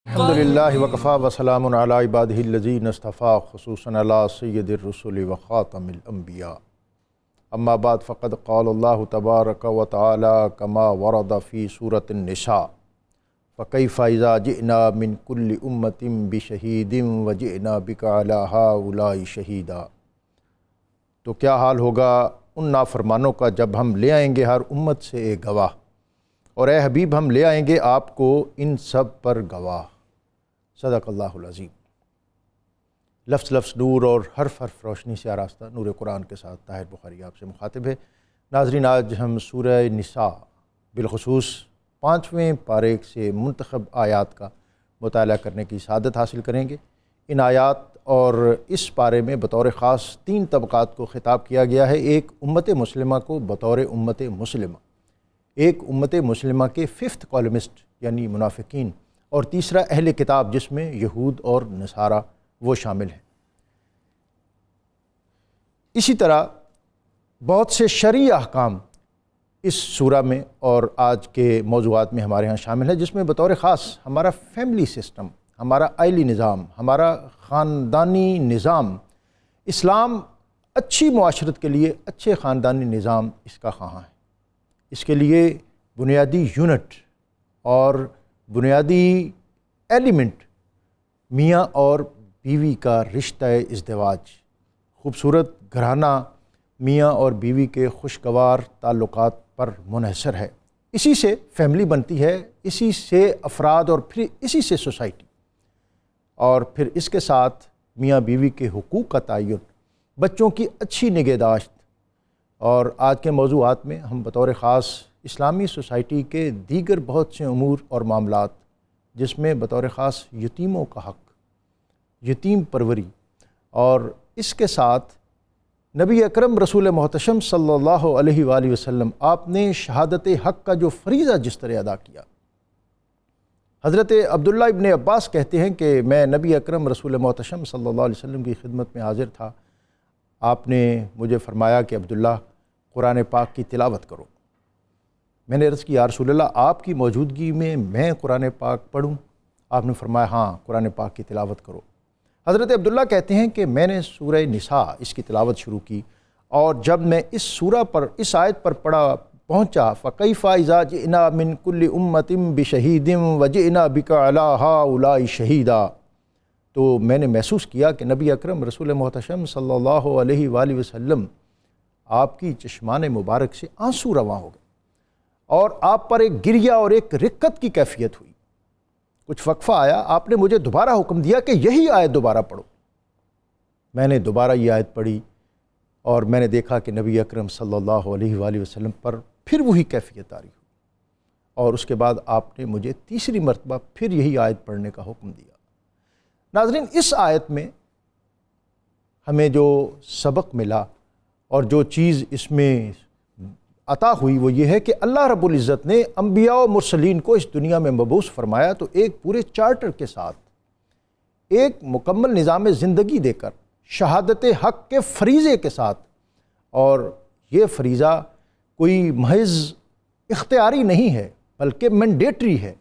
الحمدللہ وکفا وسلام علی عبادہ الذین اصطفیٰ خصوصاً علی سید الرسل وخاتم الانبیاء اما بعد فقد قال اللہ تبارک و تعالی کما ورد فی سورۃ النساء فکیف اذا جئنا من کل امۃ بشہید وجئنا بک علی ہؤلاء شہیدا۔ تو کیا حال ہوگا ان نافرمانوں کا جب ہم لے آئیں گے ہر امت سے ایک گواہ، اور اے حبیب ہم لے آئیں گے آپ کو ان سب پر گواہ۔ صدق اللہ العظیم۔ لفظ لفظ نور اور حرف حرف روشنی سے آراستہ نور قرآن کے ساتھ طاہر بخاری آپ سے مخاطب ہے۔ ناظرین، آج ہم سورہ نساء بالخصوص 5ویں پارے سے منتخب آیات کا مطالعہ کرنے کی سعادت حاصل کریں گے۔ ان آیات اور اس پارے میں بطور خاص 3 طبقات کو خطاب کیا گیا ہے۔ ایک امت مسلمہ کو بطور امت مسلمہ، ایک امت مسلمہ کے 5th کالمسٹ یعنی منافقین، اور تیسرا اہل کتاب جس میں یہود اور نصارہ وہ شامل ہیں۔ اسی طرح بہت سے شرعی احکام اس سورہ میں اور آج کے موضوعات میں ہمارے ہاں شامل ہیں، جس میں بطور خاص ہمارا فیملی سسٹم، ہمارا عائلی نظام، ہمارا خاندانی نظام، اسلام اچھی معاشرت کے لیے اچھے خاندانی نظام اس کا خواہاں ہے۔ اس کے لیے بنیادی یونٹ اور بنیادی ایلیمنٹ میاں اور بیوی کا رشتہ ازدواج، خوبصورت گھرانہ میاں اور بیوی کے خوشگوار تعلقات پر منحصر ہے۔ اسی سے فیملی بنتی ہے، اسی سے افراد اور پھر اسی سے سوسائٹی، اور پھر اس کے ساتھ میاں بیوی کے حقوق کا تعین، بچوں کی اچھی نگہداشت، اور آج کے موضوعات میں ہم بطور خاص اسلامی سوسائٹی کے دیگر بہت سے امور اور معاملات، جس میں بطور خاص یتیموں کا حق، یتیم پروری، اور اس کے ساتھ نبی اکرم رسول محتشم صلی اللہ علیہ وآلہ وسلم آپ نے شہادت حق کا جو فریضہ جس طرح ادا کیا۔ حضرت عبداللہ ابن عباس کہتے ہیں کہ میں نبی اکرم رسول محتشم صلی اللہ علیہ وسلم کی خدمت میں حاضر تھا۔ آپ نے مجھے فرمایا کہ عبداللہ قرآن پاک کی تلاوت کرو۔ میں نے عرض کی یا رسول اللہ آپ کی موجودگی میں قرآن پاک پڑھوں؟ آپ نے فرمایا ہاں قرآن پاک کی تلاوت کرو۔ حضرت عبداللہ کہتے ہیں کہ میں نے سورہ نساء اس کی تلاوت شروع کی، اور جب میں اس سورہ پر اس آیت پر پہنچا فَكَيْفَ إِذَا جِئْنَا مِن كُلِّ أُمَّةٍ بِشَهِيدٍ وَجِئْنَا بِكَ عَلَىٰ هَؤُلَاءِ شَهِيدًا، تو میں نے محسوس کیا کہ نبی اکرم رسول محتشم صلی اللہ علیہ وآلہ وسلم آپ کی چشمان مبارک سے آنسو رواں ہو گئے، اور آپ پر ایک گریہ اور ایک رقت کی کیفیت ہوئی۔ کچھ وقفہ آیا، آپ نے مجھے دوبارہ حکم دیا کہ یہی آیت دوبارہ پڑھو۔ میں نے دوبارہ یہ آیت پڑھی، اور میں نے دیکھا کہ نبی اکرم صلی اللہ علیہ وآلہ وسلم پر پھر وہی کیفیت آ رہی ہوئی، اور اس کے بعد آپ نے مجھے تیسری مرتبہ پھر یہی آیت پڑھنے کا حکم دیا۔ ناظرین، اس آیت میں ہمیں جو سبق ملا اور جو چیز اس میں عطا ہوئی وہ یہ ہے کہ اللہ رب العزت نے انبیاء و مرسلین کو اس دنیا میں مبعوث فرمایا تو ایک پورے چارٹر کے ساتھ، ایک مکمل نظام زندگی دے کر، شہادت حق کے فریضے کے ساتھ، اور یہ فریضہ کوئی محض اختیاری نہیں ہے بلکہ مینڈیٹری ہے،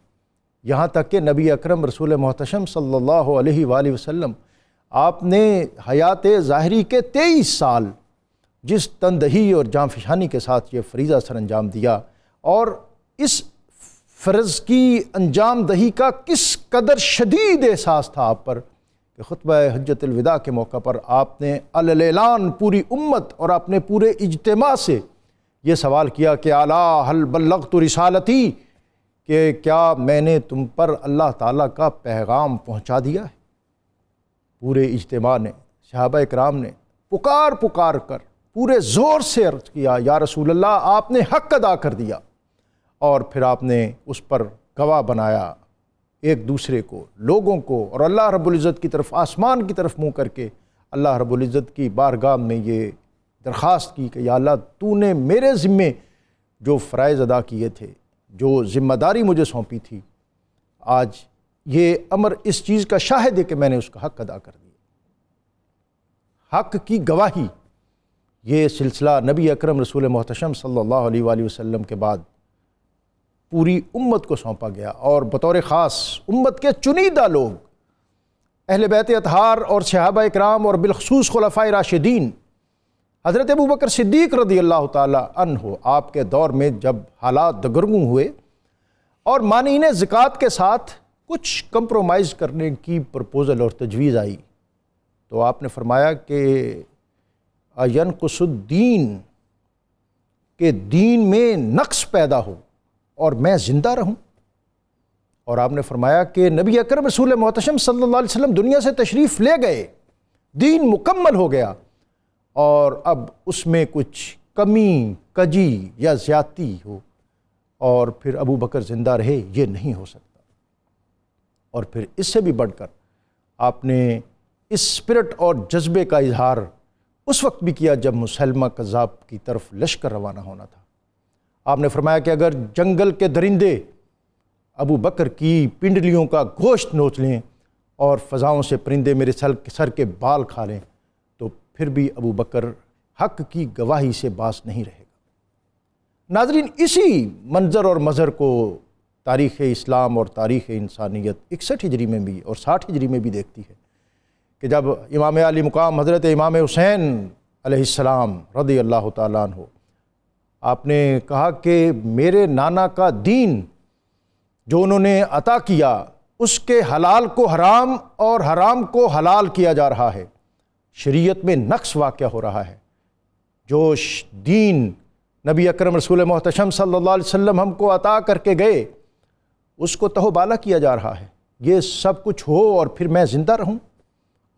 یہاں تک کہ نبی اکرم رسول محتشم صلی اللہ علیہ وآلہ وسلم آپ نے حیات ظاہری کے 23 سال جس تندہی اور جانفشانی کے ساتھ یہ فریضہ سر انجام دیا، اور اس فرض کی انجام دہی کا کس قدر شدید احساس تھا آپ پر کہ خطبہ حجۃ الوداع کے موقع پر آپ نے اعلان پوری امت اور اپنے پورے اجتماع سے یہ سوال کیا کہ الا هل بلغت رسالتی، کہ کیا میں نے تم پر اللہ تعالیٰ کا پیغام پہنچا دیا ہے؟ پورے اجتماع نے، صحابہ اکرام نے پکار کر پورے زور سے عرض کیا یا رسول اللہ آپ نے حق ادا کر دیا، اور پھر آپ نے اس پر گواہ بنایا ایک دوسرے کو، لوگوں کو، اور اللہ رب العزت کی طرف، آسمان کی طرف منہ کر کے اللہ رب العزت کی بارگاہ میں یہ درخواست کی کہ یا اللہ تو نے میرے ذمے جو فرائض ادا کیے تھے، جو ذمہ داری مجھے سونپی تھی، آج یہ امر اس چیز کا شاہد ہے کہ میں نے اس کا حق ادا کر دیا۔ حق کی گواہی، یہ سلسلہ نبی اکرم رسول محتشم صلی اللہ علیہ وآلہ وسلم کے بعد پوری امت کو سونپا گیا، اور بطور خاص امت کے چنیدہ لوگ، اہل بیت اطہار اور صحابہ اکرام اور بالخصوص خلفائے راشدین، حضرت ابوبکر صدیق رضی اللہ تعالی عنہ، آپ کے دور میں جب حالات دگرگوں ہوئے اور مانعین زکوٰۃ کے ساتھ کچھ کمپرومائز کرنے کی پرپوزل اور تجویز آئی، تو آپ نے فرمایا کہ ینقص الدین، کہ دین میں نقص پیدا ہو اور میں زندہ رہوں. اور آپ نے فرمایا کہ نبی اکرم رسول محتشم صلی اللہ علیہ وسلم دنیا سے تشریف لے گئے، دین مکمل ہو گیا، اور اب اس میں کچھ کمی کجی یا زیادتی ہو اور پھر ابو بکر زندہ رہے، یہ نہیں ہو سکتا. اور پھر اس سے بھی بڑھ کر آپ نے اس اسپرٹ اور جذبے کا اظہار اس وقت بھی کیا جب مسلمہ کذاب کی طرف لشکر روانہ ہونا تھا. آپ نے فرمایا کہ اگر جنگل کے درندے ابو بکر کی پنڈلیوں کا گوشت نوچ لیں اور فضاؤں سے پرندے میرے سر کے بال کھا لیں تو پھر بھی ابو بکر حق کی گواہی سے باز نہیں رہے گا. ناظرین، اسی منظر اور مظہر کو تاریخ اسلام اور تاریخ انسانیت 61 ہجری میں بھی اور 60 ہجری میں بھی دیکھتی ہے کہ جب امام علی مقام حضرت امام حسین علیہ السلام رضی اللہ تعالیٰ عنہ، آپ نے کہا کہ میرے نانا کا دین جو انہوں نے عطا کیا، اس کے حلال کو حرام اور حرام کو حلال کیا جا رہا ہے، شریعت میں نقص واقع ہو رہا ہے. جو دین نبی اکرم رسول محتشم صلی اللہ علیہ وسلم ہم کو عطا کر کے گئے، اس کو تہو بالا کیا جا رہا ہے. یہ سب کچھ ہو اور پھر میں زندہ رہوں.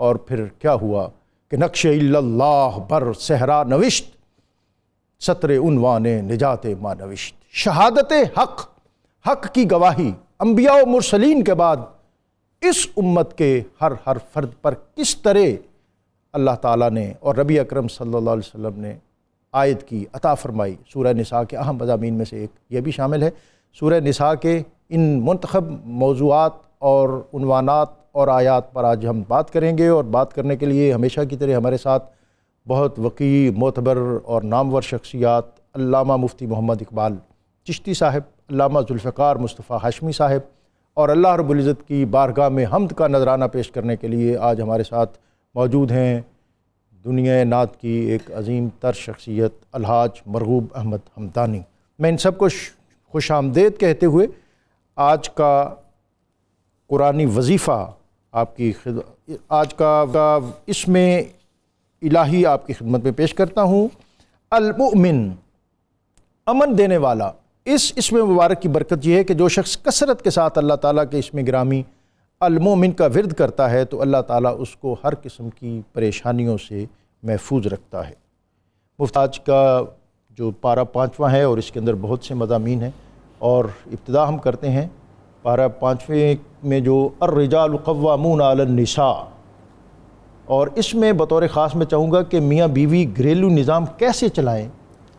اور پھر کیا ہوا کہ نقش اللہ بر صحرا نوشت، سطر عنوان نجات ما نوشت. شہادت حق، حق کی گواہی انبیاء و مرسلین کے بعد اس امت کے ہر فرد پر کس طرح اللہ تعالیٰ نے اور نبی اکرم صلی اللہ علیہ وسلم نے آیت کی عطا فرمائی. سورہ نساء کے اہم مضامین میں سے ایک یہ بھی شامل ہے. سورہ نساء کے ان منتخب موضوعات اور عنوانات اور آیات پر آج ہم بات کریں گے، اور بات کرنے کے لیے ہمیشہ کی طرح ہمارے ساتھ بہت وقی، معتبر اور نامور شخصیات علامہ مفتی محمد اقبال چشتی صاحب، علامہ ذوالفقار مصطفیٰ ہاشمی صاحب، اور اللہ رب العزت کی بارگاہ میں حمد کا نذرانہ پیش کرنے کے لیے آج ہمارے ساتھ موجود ہیں دنیا نعت کی ایک عظیم تر شخصیت الحاج مرغوب احمد حمدانی. میں ان سب کو خوش آمدید کہتے ہوئے آج کا قرآنی وظیفہ آپ کی آج کا اسم الہی آپ کی خدمت میں پیش کرتا ہوں. المؤمن، امن دینے والا. اس اسم مبارک کی برکت یہ ہے کہ جو شخص کثرت کے ساتھ اللہ تعالیٰ کے اسم گرامی المؤمن کا ورد کرتا ہے تو اللہ تعالیٰ اس کو ہر قسم کی پریشانیوں سے محفوظ رکھتا ہے. آج کا جو پارہ 5واں ہے اور اس کے اندر بہت سے مضامین ہیں، اور ابتدا ہم کرتے ہیں پارہ 5ویں میں جو الرجال قوامون علی النساء، اور اس میں بطور خاص میں چاہوں گا کہ میاں بیوی گھریلو نظام کیسے چلائیں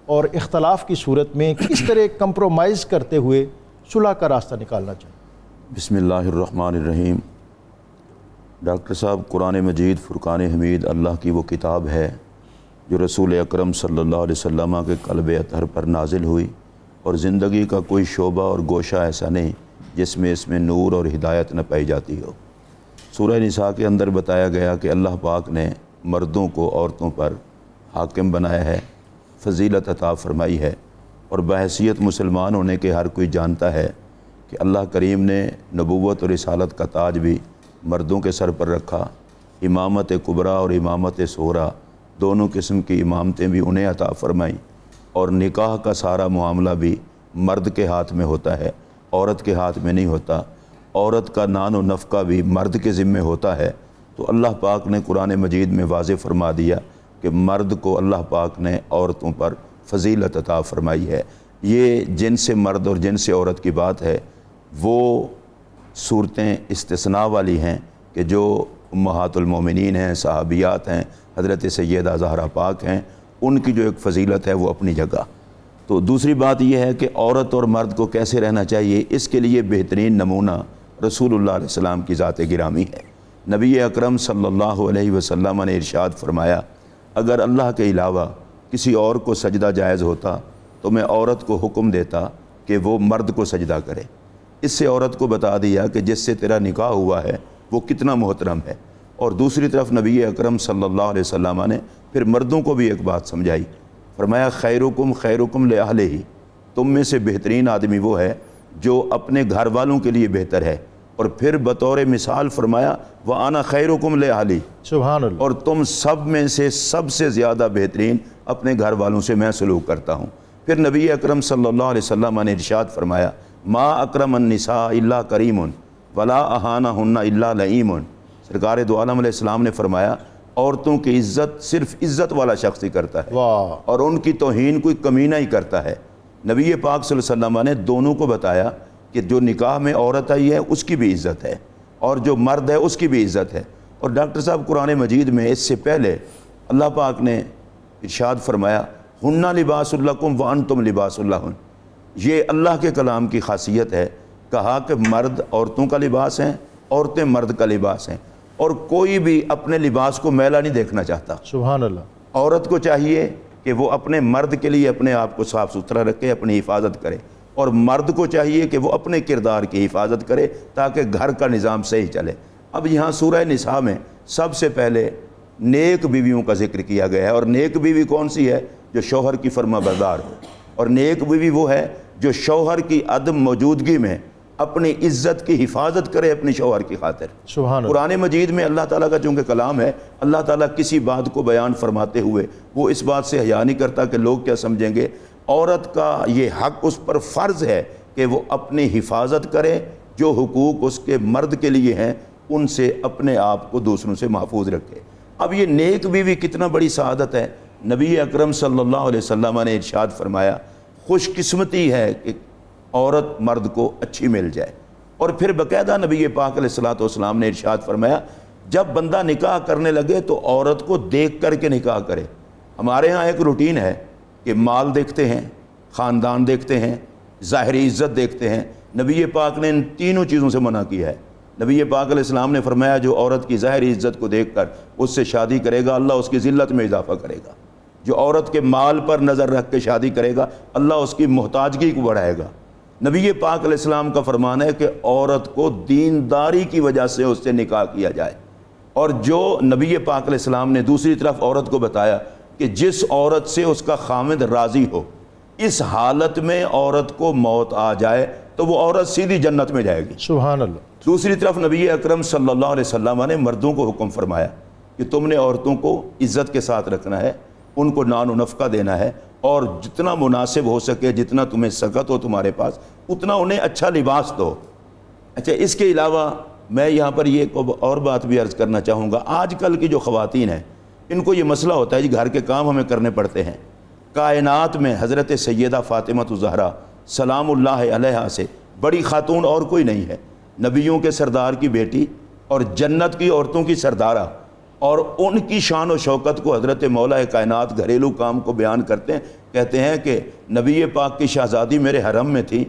اور اختلاف کی صورت میں کس طرح کمپرومائز کرتے ہوئے صلح کا راستہ نکالنا چاہیے. بسم اللہ الرحمن الرحیم. ڈاکٹر صاحب، قرآن مجید فرقان حمید اللہ کی وہ کتاب ہے جو رسول اکرم صلی اللہ علیہ وسلم کے قلب اطہر پر نازل ہوئی، اور زندگی کا کوئی شعبہ اور گوشہ ایسا نہیں جس میں اس میں نور اور ہدایت نہ پائی جاتی ہو. سورہ نساء کے اندر بتایا گیا کہ اللہ پاک نے مردوں کو عورتوں پر حاکم بنایا ہے، فضیلت عطا فرمائی ہے، اور بحیثیت مسلمان ہونے کے ہر کوئی جانتا ہے کہ اللہ کریم نے نبوت اور رسالت کا تاج بھی مردوں کے سر پر رکھا. امامت کبریٰ اور امامت صغریٰ دونوں قسم کی امامتیں بھی انہیں عطا فرمائیں، اور نکاح کا سارا معاملہ بھی مرد کے ہاتھ میں ہوتا ہے، عورت کے ہاتھ میں نہیں ہوتا. عورت کا نان و نفقہ بھی مرد کے ذمے ہوتا ہے. تو اللہ پاک نے قرآن مجید میں واضح فرما دیا کہ مرد کو اللہ پاک نے عورتوں پر فضیلت عطا فرمائی ہے. یہ جن سے مرد اور جن سے عورت کی بات ہے، وہ صورتیں استثناء والی ہیں کہ جو امہات المومنین ہیں، صحابیات ہیں، حضرت سیدہ زہرا پاک ہیں، ان کی جو ایک فضیلت ہے وہ اپنی جگہ. تو دوسری بات یہ ہے کہ عورت اور مرد کو کیسے رہنا چاہیے، اس کے لیے بہترین نمونہ رسول اللہ علیہ السلام کی ذات گرامی ہے. نبی اکرم صلی اللہ علیہ وسلم نے ارشاد فرمایا، اگر اللہ کے علاوہ کسی اور کو سجدہ جائز ہوتا تو میں عورت کو حکم دیتا کہ وہ مرد کو سجدہ کرے۔ اس سے عورت کو بتا دیا کہ جس سے تیرا نکاح ہوا ہے وہ کتنا محترم ہے۔ اور دوسری طرف نبی اکرم صلی اللہ علیہ وسلم نے پھر مردوں کو بھی ایک بات سمجھائی، فرمایا خیرکم خیرکم لأہلہ، تم میں سے بہترین آدمی وہ ہے جو اپنے گھر والوں کے لیے بہتر ہے، اور پھر بطور مثال فرمایا وَأَنَا خَيْرُكُمْ لِأَهْلِي، سبحان اللہ۔ اور تم سب میں سے سب سے زیادہ بہترین اپنے گھر والوں سے میں سلوک کرتا ہوں۔ پھر نبی اکرم صلی اللہ علیہ وسلم نے ارشاد فرمایا ما اکرم النساء الا کریم ولا اہانہن الا لئیم۔ سرکار دو عالم علیہ السلام نے فرمایا عورتوں کی عزت صرف عزت والا شخص ہی کرتا ہے، واہ، اور ان کی توہین کوئی کمینہ ہی کرتا ہے۔ نبی پاک صلی اللہ علیہ وسلم نے دونوں کو بتایا کہ جو نکاح میں عورت آئی ہے اس کی بھی عزت ہے، اور جو مرد ہے اس کی بھی عزت ہے۔ اور ڈاکٹر صاحب قرآن مجید میں اس سے پہلے اللہ پاک نے ارشاد فرمایا ہن لباس لکم وانتم لباس لہن۔ یہ اللہ کے کلام کی خاصیت ہے، کہا کہ مرد عورتوں کا لباس ہیں، عورتیں مرد کا لباس ہیں، اور کوئی بھی اپنے لباس کو میلا نہیں دیکھنا چاہتا۔ سبحان اللہ۔ عورت کو چاہیے کہ وہ اپنے مرد کے لیے اپنے آپ کو صاف ستھرا رکھے، اپنی حفاظت کرے، اور مرد کو چاہیے کہ وہ اپنے کردار کی حفاظت کرے تاکہ گھر کا نظام صحیح چلے۔ اب یہاں سورہ نساء میں سب سے پہلے نیک بیویوں کا ذکر کیا گیا ہے، اور نیک بیوی کون سی ہے؟ جو شوہر کی فرما بردار ہو، اور نیک بیوی وہ ہے جو شوہر کی عدم موجودگی میں اپنی عزت کی حفاظت کرے اپنی شوہر کی خاطر۔ سبحان اللہ۔ قرآن مجید میں اللہ تعالیٰ کا چونکہ کلام ہے، اللہ تعالیٰ کسی بات کو بیان فرماتے ہوئے وہ اس بات سے حیا نہیں کرتا کہ لوگ کیا سمجھیں گے۔ عورت کا یہ حق اس پر فرض ہے کہ وہ اپنی حفاظت کرے، جو حقوق اس کے مرد کے لیے ہیں ان سے اپنے آپ کو دوسروں سے محفوظ رکھے۔ اب یہ نیک بیوی کتنا بڑی سعادت ہے۔ نبی اکرم صلی اللہ علیہ وسلم نے ارشاد فرمایا خوش قسمتی ہے کہ عورت مرد کو اچھی مل جائے۔ اور پھر باقاعدہ نبی پاک علیہ الصلوۃ والسلام نے ارشاد فرمایا جب بندہ نکاح کرنے لگے تو عورت کو دیکھ کر کے نکاح کرے۔ ہمارے ہاں ایک روٹین ہے کہ مال دیکھتے ہیں، خاندان دیکھتے ہیں، ظاہری عزت دیکھتے ہیں۔ نبی پاک نے ان تینوں چیزوں سے منع کیا ہے۔ نبی پاک علیہ السلام نے فرمایا جو عورت کی ظاہری عزت کو دیکھ کر اس سے شادی کرے گا اللہ اس کی ذلت میں اضافہ کرے گا۔ جو عورت کے مال پر نظر رکھ کے شادی کرے گا اللہ اس کی محتاجگی کو بڑھائے گا۔ نبی پاک علیہ السلام کا فرمان ہے کہ عورت کو دینداری کی وجہ سے اس سے نکاح کیا جائے۔ اور جو نبی پاک علیہ السلام نے دوسری طرف عورت کو بتایا کہ جس عورت سے اس کا خامد راضی ہو، اس حالت میں عورت کو موت آ جائے تو وہ عورت سیدھی جنت میں جائے گی۔ سبحان اللہ۔ دوسری طرف نبی اکرم صلی اللہ علیہ وسلم نے مردوں کو حکم فرمایا کہ تم نے عورتوں کو عزت کے ساتھ رکھنا ہے، ان کو نان و نفقہ دینا ہے، اور جتنا مناسب ہو سکے، جتنا تمہیں سکت ہو تمہارے پاس، اتنا انہیں اچھا لباس دو۔ اچھا، اس کے علاوہ میں یہاں پر یہ اور بات بھی عرض کرنا چاہوں گا۔ آج کل کی جو خواتین ہیں ان کو یہ مسئلہ ہوتا ہے جی گھر کے کام ہمیں کرنے پڑتے ہیں۔ کائنات میں حضرت سیدہ فاطمہ الزہرا سلام اللہ علیہا سے بڑی خاتون اور کوئی نہیں ہے، نبیوں کے سردار کی بیٹی اور جنت کی عورتوں کی سردارہ، اور ان کی شان و شوکت کو حضرت مولا کائنات گھریلو کام کو بیان کرتے ہیں، کہتے ہیں کہ نبی پاک کی شہزادی میرے حرم میں تھی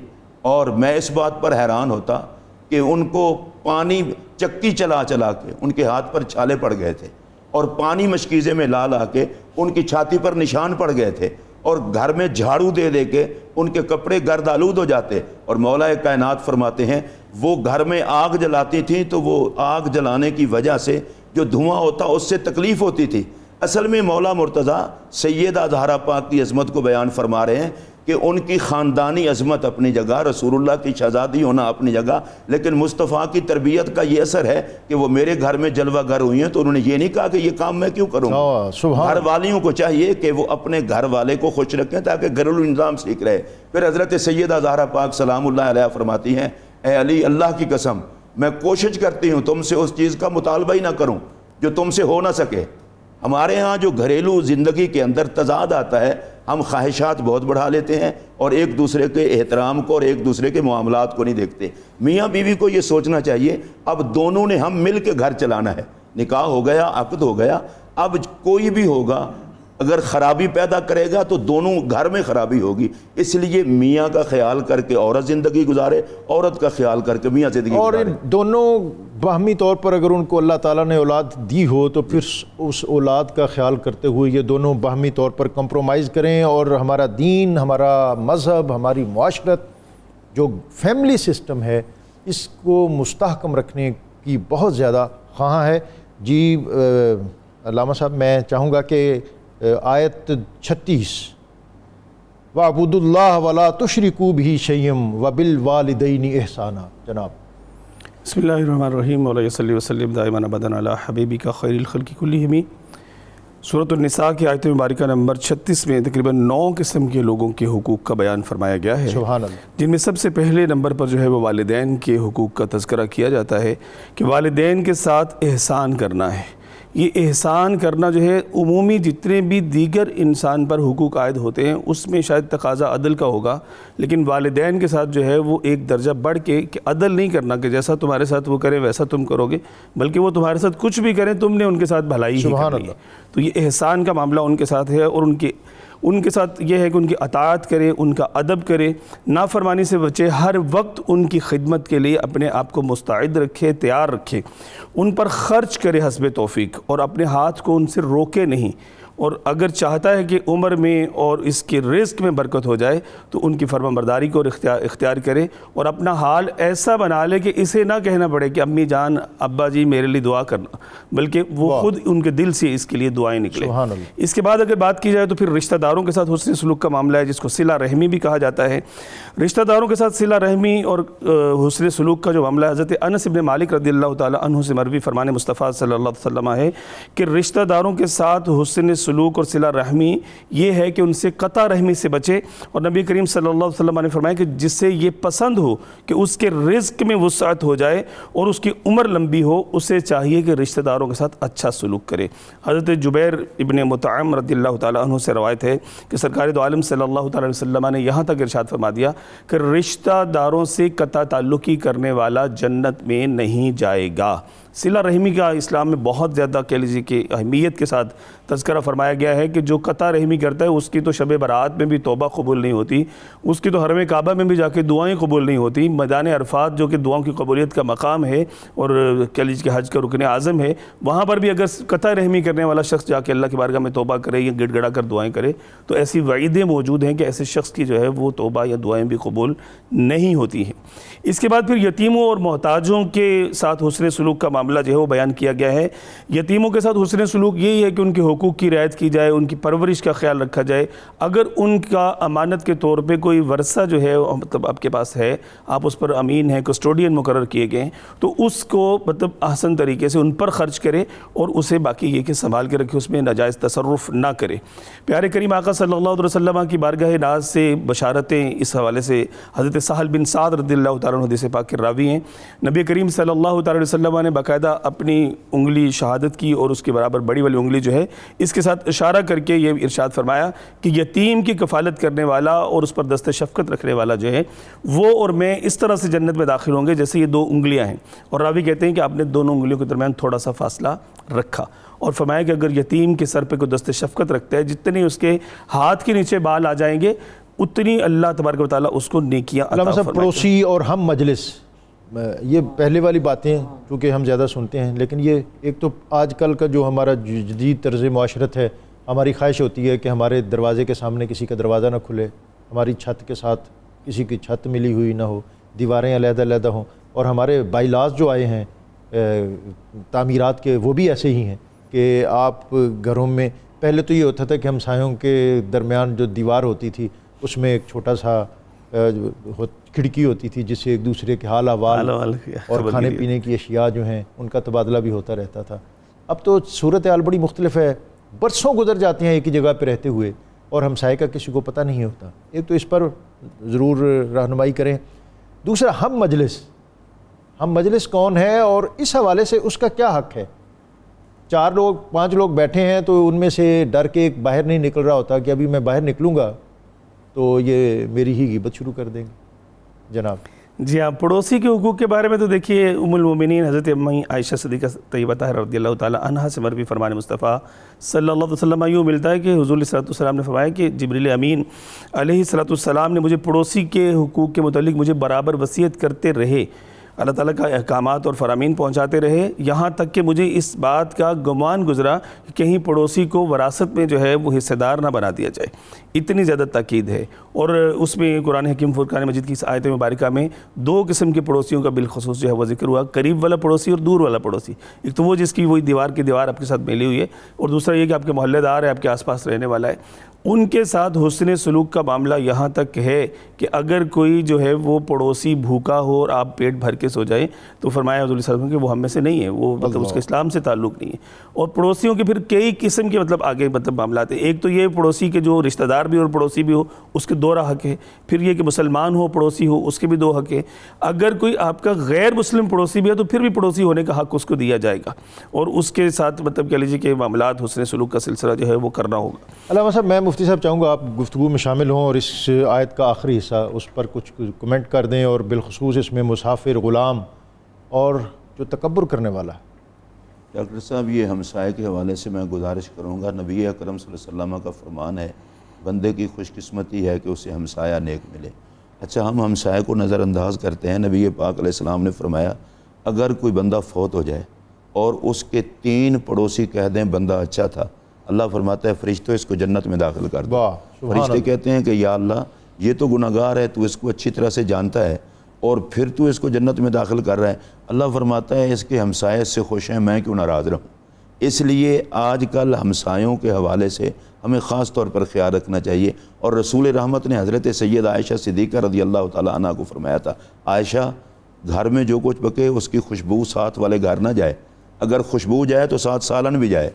اور میں اس بات پر حیران ہوتا کہ ان کو پانی چکی چلا چلا کے ان کے ہاتھ پر چھالے پڑ گئے تھے، اور پانی مشکیزے میں لا لا کے ان کی چھاتی پر نشان پڑ گئے تھے، اور گھر میں جھاڑو دے دے کے ان کے کپڑے گرد آلود ہو جاتے، اور مولا کائنات فرماتے ہیں وہ گھر میں آگ جلاتی تھیں تو وہ آگ جلانے کی وجہ سے جو دھواں ہوتا اس سے تکلیف ہوتی تھی۔ اصل میں مولا مرتضیٰ سیدہ زہرا پاک کی عظمت کو بیان فرما رہے ہیں کہ ان کی خاندانی عظمت اپنی جگہ، رسول اللہ کی شہزادی ہونا اپنی جگہ، لیکن مصطفیٰ کی تربیت کا یہ اثر ہے کہ وہ میرے گھر میں جلوہ گر ہوئی ہیں تو انہوں نے یہ نہیں کہا کہ یہ کام میں کیوں کروں۔ گھر والیوں کو چاہیے کہ وہ اپنے گھر والے کو خوش رکھیں تاکہ گھریلو نظام سیکھ رہے۔ پھر حضرت سیدہ زہرا پاک سلام اللہ علیہ فرماتی ہیں اے علی اللہ کی قسم میں کوشش کرتی ہوں تم سے اس چیز کا مطالبہ ہی نہ کروں جو تم سے ہو نہ سکے۔ ہمارے ہاں جو گھریلو زندگی کے اندر تضاد آتا ہے، ہم خواہشات بہت بڑھا لیتے ہیں اور ایک دوسرے کے احترام کو اور ایک دوسرے کے معاملات کو نہیں دیکھتے۔ میاں بیوی کو یہ سوچنا چاہیے اب دونوں نے ہم مل کے گھر چلانا ہے۔ نکاح ہو گیا، عقد ہو گیا، اب کوئی بھی ہوگا اگر خرابی پیدا کرے گا تو دونوں گھر میں خرابی ہوگی، اس لیے میاں کا خیال کر کے عورت زندگی گزارے، عورت کا خیال کر کے میاں زندگی اور گزارے۔ دونوں باہمی طور پر اگر ان کو اللہ تعالیٰ نے اولاد دی ہو تو پھر اس اولاد کا خیال کرتے ہوئے یہ دونوں باہمی طور پر کمپرومائز کریں، اور ہمارا دین، ہمارا مذہب، ہماری معاشرت جو فیملی سسٹم ہے اس کو مستحکم رکھنے کی بہت زیادہ خواہاں ہے۔ جی علامہ صاحب، میں چاہوں گا کہ آیت 36 وَاعْبُدُوا اللَّهَ وَلَا تُشْرِكُوا بِهِ شَيْئًا وَبِالْوَالِدَيْنِ إِحْسَانًا۔ جناب بسم اللہ الرحمن الرحیم، مولا صلی وسلم دائما ابدا علی حبیبک خیر الخلق کلہم۔ سورۃ النساء کی آیت مبارکہ نمبر 36 میں تقریباً 9 قسم کے لوگوں کے حقوق کا بیان فرمایا گیا ہے، سبحان اللہ، جن میں سب سے پہلے نمبر پر جو ہے وہ والدین کے حقوق کا تذکرہ کیا جاتا ہے کہ والدین کے ساتھ احسان کرنا ہے۔ یہ احسان کرنا جو ہے عمومی جتنے بھی دیگر انسان پر حقوق عائد ہوتے ہیں اس میں شاید تقاضا عدل کا ہوگا، لیکن والدین کے ساتھ جو ہے وہ ایک درجہ بڑھ کے کہ عدل نہیں کرنا کہ جیسا تمہارے ساتھ وہ کریں ویسا تم کرو گے، بلکہ وہ تمہارے ساتھ کچھ بھی کریں تم نے ان کے ساتھ بھلائی ہی کرنی ہے۔ تو یہ احسان کا معاملہ ان کے ساتھ ہے، اور ان کے ساتھ یہ ہے کہ ان کی اطاعت کرے، ان کا ادب کرے، نافرمانی سے بچے، ہر وقت ان کی خدمت کے لیے اپنے آپ کو مستعد رکھے، تیار رکھے، ان پر خرچ کرے حسب توفیق، اور اپنے ہاتھ کو ان سے روکے نہیں، اور اگر چاہتا ہے کہ عمر میں اور اس کے رزق میں برکت ہو جائے تو ان کی فرما برداری کو اختیار کرے، اور اپنا حال ایسا بنا لے کہ اسے نہ کہنا پڑے کہ امی جان ابا جی میرے لیے دعا کرنا، بلکہ وہ خود ان کے دل سے اس کے لیے دعائیں نکلے۔ اس کے بعد اگر بات کی جائے تو پھر رشتہ داروں کے ساتھ حسن سلوک کا معاملہ ہے، جس کو صلہ رحمی بھی کہا جاتا ہے۔ رشتہ داروں کے ساتھ صلہ رحمی اور حسن سلوک کا جو معاملہ ہے، حضرت انس بن مالک رضی اللہ تعالیٰ عنہ سے مروی فرمان مصطفیٰ صلی اللہ علیہ وسلم ہے کہ رشتہ داروں کے ساتھ حسن سلوک اور صلہ رحمی یہ ہے کہ ان سے قطع رحمی سے بچے، اور نبی کریم صلی اللہ علیہ وسلم نے فرمایا کہ جس سے یہ پسند ہو کہ اس کے رزق میں وسعت ہو جائے اور اس کی عمر لمبی ہو، اسے چاہیے کہ رشتہ داروں کے ساتھ اچھا سلوک کرے۔ حضرت جبیر ابن مطعم رضی اللہ تعالیٰ عنہ سے روایت ہے کہ سرکار دو عالم صلی اللہ تعالیٰ علیہ وسلم نے یہاں تک ارشاد فرما دیا کہ رشتہ داروں سے قطع تعلقی کرنے والا جنت میں نہیں جائے گا۔ صلہ رحمی کا اسلام میں بہت زیادہ کہہ لیجیے کہ اہمیت کے ساتھ تذکرہ فرمایا گیا ہے کہ جو قطع رحمی کرتا ہے اس کی تو شب برات میں بھی توبہ قبول نہیں ہوتی، اس کی تو حرم کعبہ میں بھی جا کے دعائیں قبول نہیں ہوتی، میدان عرفات جو کہ دعاؤں کی قبولیت کا مقام ہے اور کہہ لیجیے کہ حج کا رکن اعظم ہے، وہاں پر بھی اگر قطع رحمی کرنے والا شخص جا کے اللہ کی بارگاہ میں توبہ کرے یا گڑ گڑا کر دعائیں کرے تو ایسی وعیدیں موجود ہیں کہ ایسے شخص کی جو ہے وہ توبہ یا دعائیں بھی قبول نہیں ہوتی ہیں۔ اس کے بعد پھر یتیموں اور محتاجوں کے ساتھ حسن سلوک کا معاملہ جو ہے وہ بیان کیا گیا ہے۔ یتیموں کے ساتھ حسن سلوک یہی ہے کہ ان کے حقوق کی رعایت کی جائے، ان کی پرورش کا خیال رکھا جائے۔ اگر ان کا امانت کے طور پہ کوئی ورثہ جو ہے مطلب آپ کے پاس ہے، آپ اس پر امین ہیں، کسٹوڈین مقرر کیے گئے ہیں، تو اس کو مطلب احسن طریقے سے ان پر خرچ کرے اور اسے باقی یہ کہ سنبھال کے رکھے، اس میں ناجائز تصرف نہ کرے۔ پیارے کریم آقا صلی اللہ علیہ وسلم کی بارگاہ ناز سے بشارتیں اس حوالے سے حضرت سہل بن سعد رضی اللہ تعالیٰ عنہ حدیث پاک کے راوی ہیں۔ نبی کریم صلی اللہ تعالیٰ علیہ وسلم نے باقاعدہ اپنی انگلی شہادت کی اور اس کے برابر بڑی والی انگلی جو ہے اس کے ساتھ اشارہ کر کے یہ ارشاد فرمایا کہ یتیم کی کفالت کرنے والا اور اس پر دست شفقت رکھنے والا جو ہے وہ اور میں اس طرح سے جنت میں داخل ہوں گے جیسے یہ 2 انگلیاں ہیں، اور راوی کہتے ہیں کہ آپ نے دونوں انگلیوں کے درمیان تھوڑا سا فاصلہ رکھا، اور فرمایا کہ اگر یتیم کے سر پہ کوئی دست شفقت رکھتا ہے جتنے اس کے ہاتھ کے نیچے بال آ جائیں گے اتنی اللہ تبارک و تعالیٰ اس کو نیکیاں عطا فرمائے گا۔ پڑوسی اور ہم مجلس، یہ پہلے والی باتیں چونکہ ہم زیادہ سنتے ہیں، لیکن یہ ایک تو آج کل کا جو ہمارا جدید طرز معاشرت ہے، ہماری خواہش ہوتی ہے کہ ہمارے دروازے کے سامنے کسی کا دروازہ نہ کھلے، ہماری چھت کے ساتھ کسی کی چھت ملی ہوئی نہ ہو، دیواریں علیحدہ علیحدہ ہوں، اور ہمارے بائی لاز جو آئے ہیں تعمیرات کے وہ بھی ایسے ہی ہیں کہ آپ گھروں میں پہلے تو یہ ہوتا تھا کہ ہمسایوں کے درمیان جو دیوار ہوتی تھی اس میں ایک چھوٹا سا کھڑکی ہوتی تھی جس سے ایک دوسرے کے حال احوال اور کھانے پینے کی اشیاء جو ہیں ان کا تبادلہ بھی ہوتا رہتا تھا۔ اب تو صورتحال بڑی مختلف ہے، برسوں گزر جاتے ہیں ایک ہی جگہ پہ رہتے ہوئے اور ہمسائے کا کسی کو پتہ نہیں ہوتا۔ ایک تو اس پر ضرور رہنمائی کریں۔ دوسرا ہم مجلس کون ہے اور اس حوالے سے اس کا کیا حق ہے؟ 4 لوگ 5 لوگ بیٹھے ہیں تو ان میں سے ڈر کے ایک باہر نہیں نکل رہا ہوتا کہ ابھی میں باہر نکلوں گا تو یہ میری ہی غیبت شروع کر دیں گے۔ جناب جی ہاں، پڑوسی کے حقوق کے بارے میں تو دیکھیے ام المومنین حضرت امی عائشہ صدیقہ طیبہ طاہرہ رضی اللہ تعالیٰ عنہا سے مروی فرمان مصطفیٰ صلی اللہ علیہ وسلم یوں ملتا ہے کہ حضور صلی اللہ علیہ وسلم نے فرمایا کہ جبریل امین علیہ السلام نے مجھے پڑوسی کے حقوق کے متعلق مجھے برابر وصیت کرتے رہے، اللہ تعالیٰ کا احکامات اور فرامین پہنچاتے رہے، یہاں تک کہ مجھے اس بات کا گمان گزرا کہ کہیں پڑوسی کو وراثت میں جو ہے وہ حصہ دار نہ بنا دیا جائے، اتنی زیادہ تاکید ہے۔ اور اس میں قرآن حکیم فرقان مجید کی اس آیت مبارکہ میں 2 قسم کے پڑوسیوں کا بالخصوص جو ہے وہ ذکر ہوا، قریب والا پڑوسی اور دور والا پڑوسی۔ ایک تو وہ جس کی وہی دیوار کی دیوار آپ کے ساتھ ملی ہوئی ہے، اور دوسرا یہ کہ آپ کے محلے دار ہے، آپ کے آس پاس رہنے والا ہے۔ ان کے ساتھ حسن سلوک کا معاملہ یہاں تک ہے کہ اگر کوئی جو ہے وہ پڑوسی بھوکا ہو اور آپ پیٹ بھر کے سو جائیں تو فرمایا حضور صلی اللہ علیہ وسلم کہ وہ ہم میں سے نہیں ہے، وہ مطلب اس کے اسلام سے تعلق نہیں ہے۔ اور پڑوسیوں کے پھر کئی قسم کے مطلب آگے مطلب معاملات ہیں۔ ایک تو یہ پڑوسی کے جو رشتہ دار بھی اور پڑوسی بھی ہو اس کے 2 حق ہے، پھر یہ کہ مسلمان ہو پڑوسی ہو اس کے بھی 2 حق ہیں۔ اگر کوئی آپ کا غیر مسلم پڑوسی بھی ہے تو پھر بھی پڑوسی ہونے کا حق اس کو دیا جائے گا، اور اس کے ساتھ مطلب کہہ لیجیے کہ معاملات حسن سلوک کا سلسلہ جو ہے وہ کرنا ہوگا۔ علامہ صاحب، میں مفتی صاحب چاہوں گا آپ گفتگو میں شامل ہوں اور اس آیت کا آخری حصہ اس پر کچھ کمنٹ کر دیں، اور بالخصوص اس میں مسافر، غلام اور جو تکبر کرنے والا ہے۔ ڈاکٹر صاحب، یہ ہمسائے کے حوالے سے میں گزارش کروں گا، نبی اکرم صلی اللہ علیہ وسلم کا فرمان ہے بندے کی خوش قسمتی ہے کہ اسے ہمسایہ نیک ملے۔ اچھا، ہم ہمسائے کو نظر انداز کرتے ہیں۔ نبی پاک علیہ السلام نے فرمایا اگر کوئی بندہ فوت ہو جائے اور اس کے 3 پڑوسی کہہ دیں بندہ اچھا تھا، اللہ فرماتا ہے فرشتوں اس کو جنت میں داخل کر دو۔ فرشتے کہتے ہیں کہ یا اللہ، یہ تو گناہگار ہے، تو اس کو اچھی طرح سے جانتا ہے اور پھر تو اس کو جنت میں داخل کر رہا ہے۔ اللہ فرماتا ہے اس کے ہمسائے اس سے خوش ہیں، میں کیوں ناراض رہوں۔ اس لیے آج کل ہمسایوں کے حوالے سے ہمیں خاص طور پر خیال رکھنا چاہیے، اور رسول رحمت نے حضرت سید عائشہ صدیقہ رضی اللہ تعالیٰ عنہ کو فرمایا تھا، عائشہ، گھر میں جو کچھ بکے اس کی خوشبو ساتھ والے گھر نہ جائے، اگر خوشبو جائے تو ساتھ سالن بھی جائے۔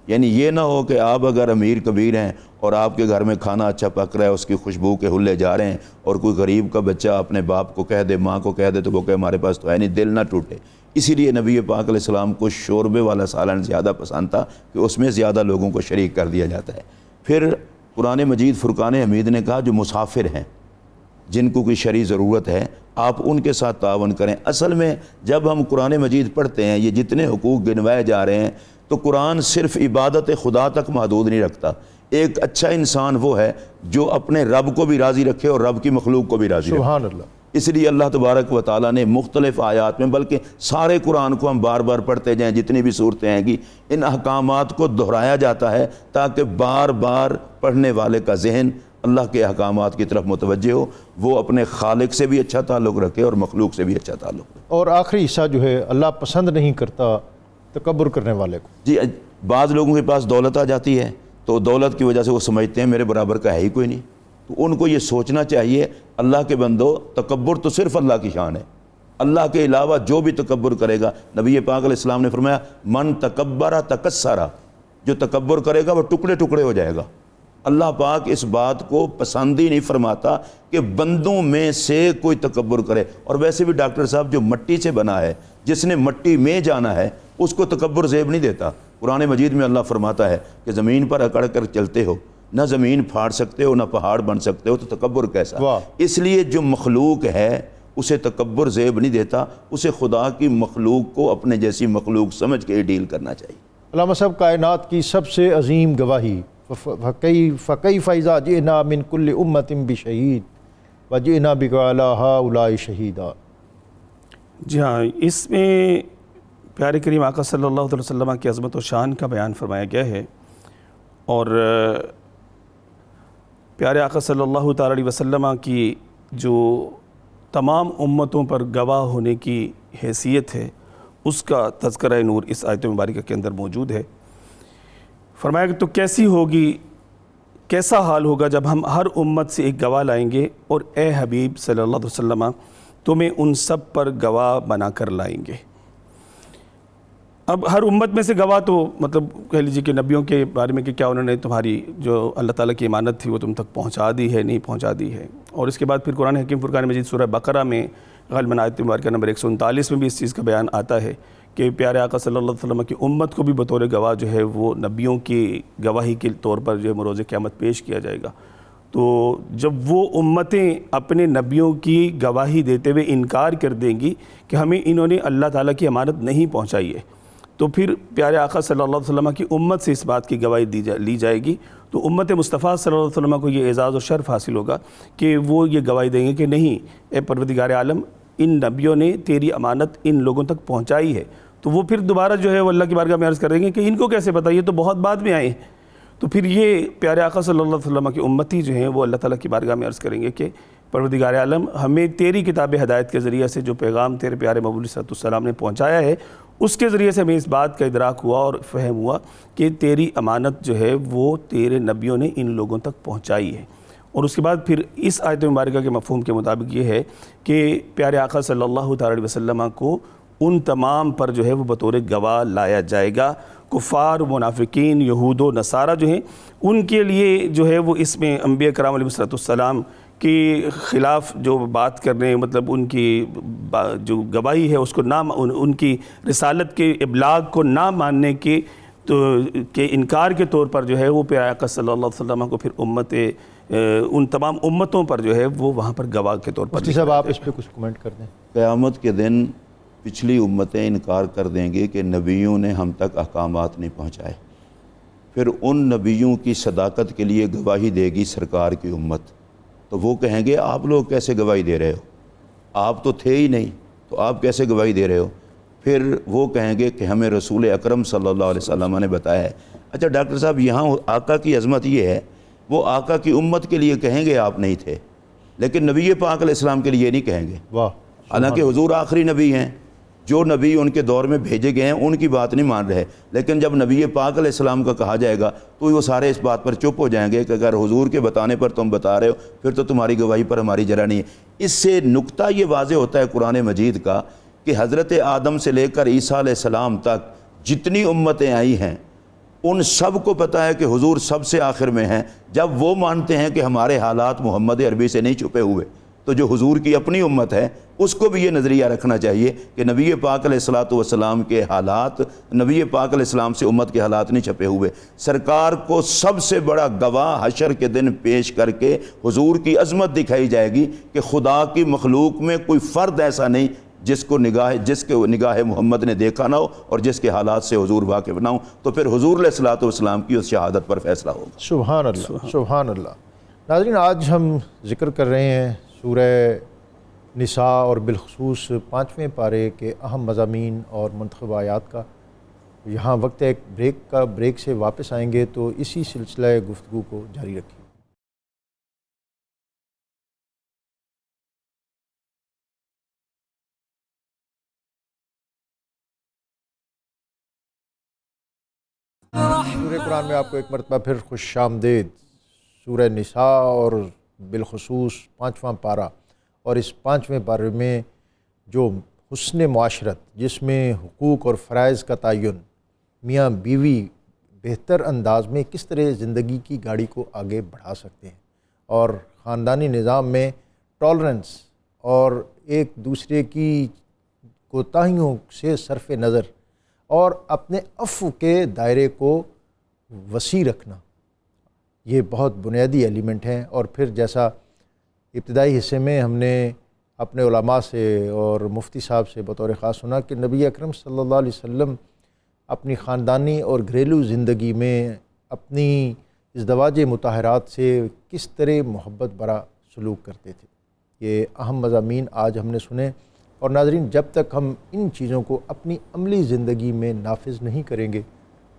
یعنی یہ نہ ہو کہ آپ اگر امیر کبیر ہیں اور آپ کے گھر میں کھانا اچھا پک رہا ہے، اس کی خوشبو کے حلے جا رہے ہیں، اور کوئی غریب کا بچہ اپنے باپ کو کہہ دے، ماں کو کہہ دے، تو وہ کہ ہمارے پاس تو ہے نہیں، دل نہ ٹوٹے۔ اسی لیے نبی پاک علیہ السلام کو شوربے والا سالن زیادہ پسند تھا کہ اس میں زیادہ لوگوں کو شریک کر دیا جاتا ہے۔ پھر قرآن مجید فرقان حمید نے کہا جو مسافر ہیں، جن کو کوئی شرعی ضرورت ہے، آپ ان کے ساتھ تعاون کریں۔ اصل میں جب ہم قرآن مجید پڑھتے ہیں، یہ جتنے حقوق گنوائے جا رہے ہیں، تو قرآن صرف عبادت خدا تک محدود نہیں رکھتا۔ ایک اچھا انسان وہ ہے جو اپنے رب کو بھی راضی رکھے اور رب کی مخلوق کو بھی راضی رکھے۔ سبحان اللہ۔ اس لیے اللہ تبارک و تعالیٰ نے مختلف آیات میں، بلکہ سارے قرآن کو ہم بار بار پڑھتے جائیں، جتنی بھی صورتیں ہیں کہ ان احکامات کو دہرایا جاتا ہے تاکہ بار بار پڑھنے والے کا ذہن اللہ کے احکامات کی طرف متوجہ ہو، وہ اپنے خالق سے بھی اچھا تعلق رکھے اور مخلوق سے بھی اچھا تعلق رکھے۔ اور آخری حصہ جو ہے، اللہ پسند نہیں کرتا تکبر کرنے والے کو۔ جی، بعض لوگوں کے پاس دولت آ جاتی ہے تو دولت کی وجہ سے وہ سمجھتے ہیں میرے برابر کا ہے ہی کوئی نہیں، تو ان کو یہ سوچنا چاہیے اللہ کے بندو، تکبر تو صرف اللہ کی شان ہے، اللہ کے علاوہ جو بھی تکبر کرے گا، نبی پاک علیہ السلام نے فرمایا من تکبر تکسر، جو تکبر کرے گا وہ ٹکڑے ٹکڑے ہو جائے گا۔ اللہ پاک اس بات کو پسند ہی نہیں فرماتا کہ بندوں میں سے کوئی تکبر کرے۔ اور ویسے بھی ڈاکٹر صاحب، جو مٹی سے بنا ہے، جس نے مٹی میں جانا ہے، اس کو تکبر زیب نہیں دیتا۔ قرآن مجید میں اللہ فرماتا ہے کہ زمین پر اکڑ کر چلتے ہو، نہ زمین پھاڑ سکتے ہو نہ پہاڑ بن سکتے ہو، تو تکبر کیسا؟ اس لیے جو مخلوق ہے اسے تکبر زیب نہیں دیتا، اسے خدا کی مخلوق کو اپنے جیسی مخلوق سمجھ کے ڈیل کرنا چاہیے۔ علامہ صاحب، کائنات کی سب سے عظیم گواہی، فَكَيْفَ إِذَا جِئْنَا مِن كُلِّ أُمَّةٍ بِشَهِيدٍ وَجِئْنَا بِكَ عَلَىٰ هَٰؤُلَاءِ شَهِيدًا۔ جی ہاں، اس میں پیارے کریم آقا صلی اللہ علیہ وسلم کی عظمت و شان کا بیان فرمایا گیا ہے، اور پیارے آقا صلی اللہ تعالی علیہ وسلم کی جو تمام امتوں پر گواہ ہونے کی حیثیت ہے، اس کا تذکرہ نور اس آیت مبارکہ کے اندر موجود ہے۔ فرمایا کہ تو کیسی ہوگی، کیسا حال ہوگا جب ہم ہر امت سے ایک گواہ لائیں گے، اور اے حبیب صلی اللہ علیہ وسلم تمہیں ان سب پر گواہ بنا کر لائیں گے۔ اب ہر امت میں سے گواہ تو مطلب کہہ لیجیے کہ نبیوں کے بارے میں کہ کیا انہوں نے تمہاری جو اللہ تعالیٰ کی امانت تھی وہ تم تک پہنچا دی ہے، نہیں پہنچا دی ہے۔ اور اس کے بعد پھر قرآن حکیم فرقان مجید سورہ بقرہ میں غالباً آیت مبارکہ نمبر 139 میں بھی اس چیز کا بیان آتا ہے کہ پیارے آقا صلی اللہ علیہ وسلم کی امت کو بھی بطور گواہ جو ہے وہ نبیوں کی گواہی کے طور پر جو ہے بروز قیامت پیش کیا جائے گا۔ تو جب وہ امتیں اپنے نبیوں کی گواہی دیتے ہوئے انکار کر دیں گی کہ ہمیں انہوں نے اللہ تعالیٰ کی امانت نہیں پہنچائی ہے، تو پھر پیارے آقا صلی اللہ علیہ وسلم کی امت سے اس بات کی گواہی لی جائے گی، تو امت مصطفیٰ صلی اللہ علیہ وسلم کو یہ اعزاز و شرف حاصل ہوگا کہ وہ یہ گواہی دیں گے کہ نہیں، اے پروردگار عالم، ان نبیوں نے تیری امانت ان لوگوں تک پہنچائی ہے. تو وہ پھر دوبارہ جو ہے وہ اللہ کی بارگاہ میں عرض کریں گے کہ ان کو کیسے پتہ, یہ تو بہت بعد میں آئے ہیں. تو پھر یہ پیارے آقا صلی اللہ علیہ وسلم کی امتی جو ہیں وہ اللہ تعالیٰ کی بارگاہ میں عرض کریں گے کہ پروردگار عالم, ہمیں تیری کتاب ہدایت کے ذریعے سے جو پیغام تیرے پیارے محبوب علیہ السلام نے پہنچایا ہے, اس کے ذریعے سے ہمیں اس بات کا ادراک ہوا اور فہم ہوا کہ تیری امانت جو ہے وہ تیرے نبیوں نے ان لوگوں تک پہنچائی ہے. اور اس کے بعد پھر اس آیت مبارکہ کے مفہوم کے مطابق یہ ہے کہ پیارے آقا صلی اللہ تعالی علیہ وسلم کو ان تمام پر جو ہے وہ بطور گواہ لایا جائے گا. کفار و منافقین, یہود و نصارہ جو ہیں, ان کے لیے جو ہے وہ اس میں انبیاء کرام علیہ السلام کے خلاف جو بات کرنے, مطلب ان کی جو گواہی ہے اس کو نہ, ان کی رسالت کے ابلاغ کو نہ ماننے کے انکار کے طور پر جو ہے وہ پیارے آقا صلی اللہ علیہ وسلم کو پھر ان تمام امتوں پر جو ہے وہ وہاں پر گواہ کے طور پر. مفتی صاحب آپ اس پہ کچھ کمنٹ کر دیں. قیامت کے دن پچھلی امتیں انکار کر دیں گے کہ نبیوں نے ہم تک احکامات نہیں پہنچائے. پھر ان نبیوں کی صداقت کے لیے گواہی دے گی سرکار کی امت. تو وہ کہیں گے آپ لوگ کیسے گواہی دے رہے ہو, آپ تو تھے ہی نہیں, تو آپ کیسے گواہی دے رہے ہو. پھر وہ کہیں گے کہ ہمیں رسول اکرم صلی اللہ علیہ وسلم نے بتایا ہے. اچھا ڈاکٹر صاحب, یہاں آقا کی عظمت یہ ہے, وہ آقا کی امت کے لیے کہیں گے آپ نہیں تھے, لیکن نبی پاک علیہ السلام کے لیے نہیں کہیں گے. واہ. حالانکہ حضور آخری نبی ہیں, جو نبی ان کے دور میں بھیجے گئے ہیں ان کی بات نہیں مان رہے, لیکن جب نبی پاک علیہ السلام کا کہا جائے گا تو وہ سارے اس بات پر چپ ہو جائیں گے کہ اگر حضور کے بتانے پر تم بتا رہے ہو پھر تو تمہاری گواہی پر ہماری جرا نہیں ہے. اس سے نقطہ یہ واضح ہوتا ہے قرآن مجید کا کہ حضرت آدم سے لے کر عیسیٰ علیہ السلام تک جتنی امتیں آئی ہیں ان سب کو پتہ ہے کہ حضور سب سے آخر میں ہیں. جب وہ مانتے ہیں کہ ہمارے حالات محمد عربی سے نہیں چھپے ہوئے, تو جو حضور کی اپنی امت ہے اس کو بھی یہ نظریہ رکھنا چاہیے کہ نبی پاک علیہ السلام کے حالات, نبی پاک علیہ السلام سے امت کے حالات نہیں چھپے ہوئے. سرکار کو سب سے بڑا گواہ حشر کے دن پیش کر کے حضور کی عظمت دکھائی جائے گی کہ خدا کی مخلوق میں کوئی فرد ایسا نہیں جس کو نگاہ محمد نے دیکھا نہ ہو اور جس کے حالات سے حضور واقف نہ ہو. تو پھر حضور علیہ السلام کی اس شہادت پر فیصلہ ہوگا. سبحان اللہ, سبحان اللہ. ناظرین, آج ہم ذکر کر رہے ہیں سورہ نساء اور بالخصوص 5ویں پارے کے اہم مضامین اور منتخب آیات کا. یہاں وقت ہے ایک بریک کا, بریک سے واپس آئیں گے تو اسی سلسلہ گفتگو کو جاری رکھیں. سورہ قرآن میں آپ کو ایک مرتبہ پھر خوش آمدید. سورہ نساء اور بالخصوص 5واں پارہ, اور اس 5ویں پارے میں جو حسن معاشرت, جس میں حقوق اور فرائض کا تعین, میاں بیوی بہتر انداز میں کس طرح زندگی کی گاڑی کو آگے بڑھا سکتے ہیں, اور خاندانی نظام میں ٹالرنس اور ایک دوسرے کی کوتاہیوں سے صرف نظر اور اپنے عفو کے دائرے کو وسیع رکھنا, یہ بہت بنیادی ایلیمنٹ ہیں. اور پھر جیسا ابتدائی حصے میں ہم نے اپنے علماء سے اور مفتی صاحب سے بطور خاص سنا کہ نبی اکرم صلی اللہ علیہ وسلم اپنی خاندانی اور گھریلو زندگی میں اپنی ازدواج مطہرات سے کس طرح محبت برا سلوک کرتے تھے. یہ اہم مضامین آج ہم نے سنے. اور ناظرین, جب تک ہم ان چیزوں کو اپنی عملی زندگی میں نافذ نہیں کریں گے,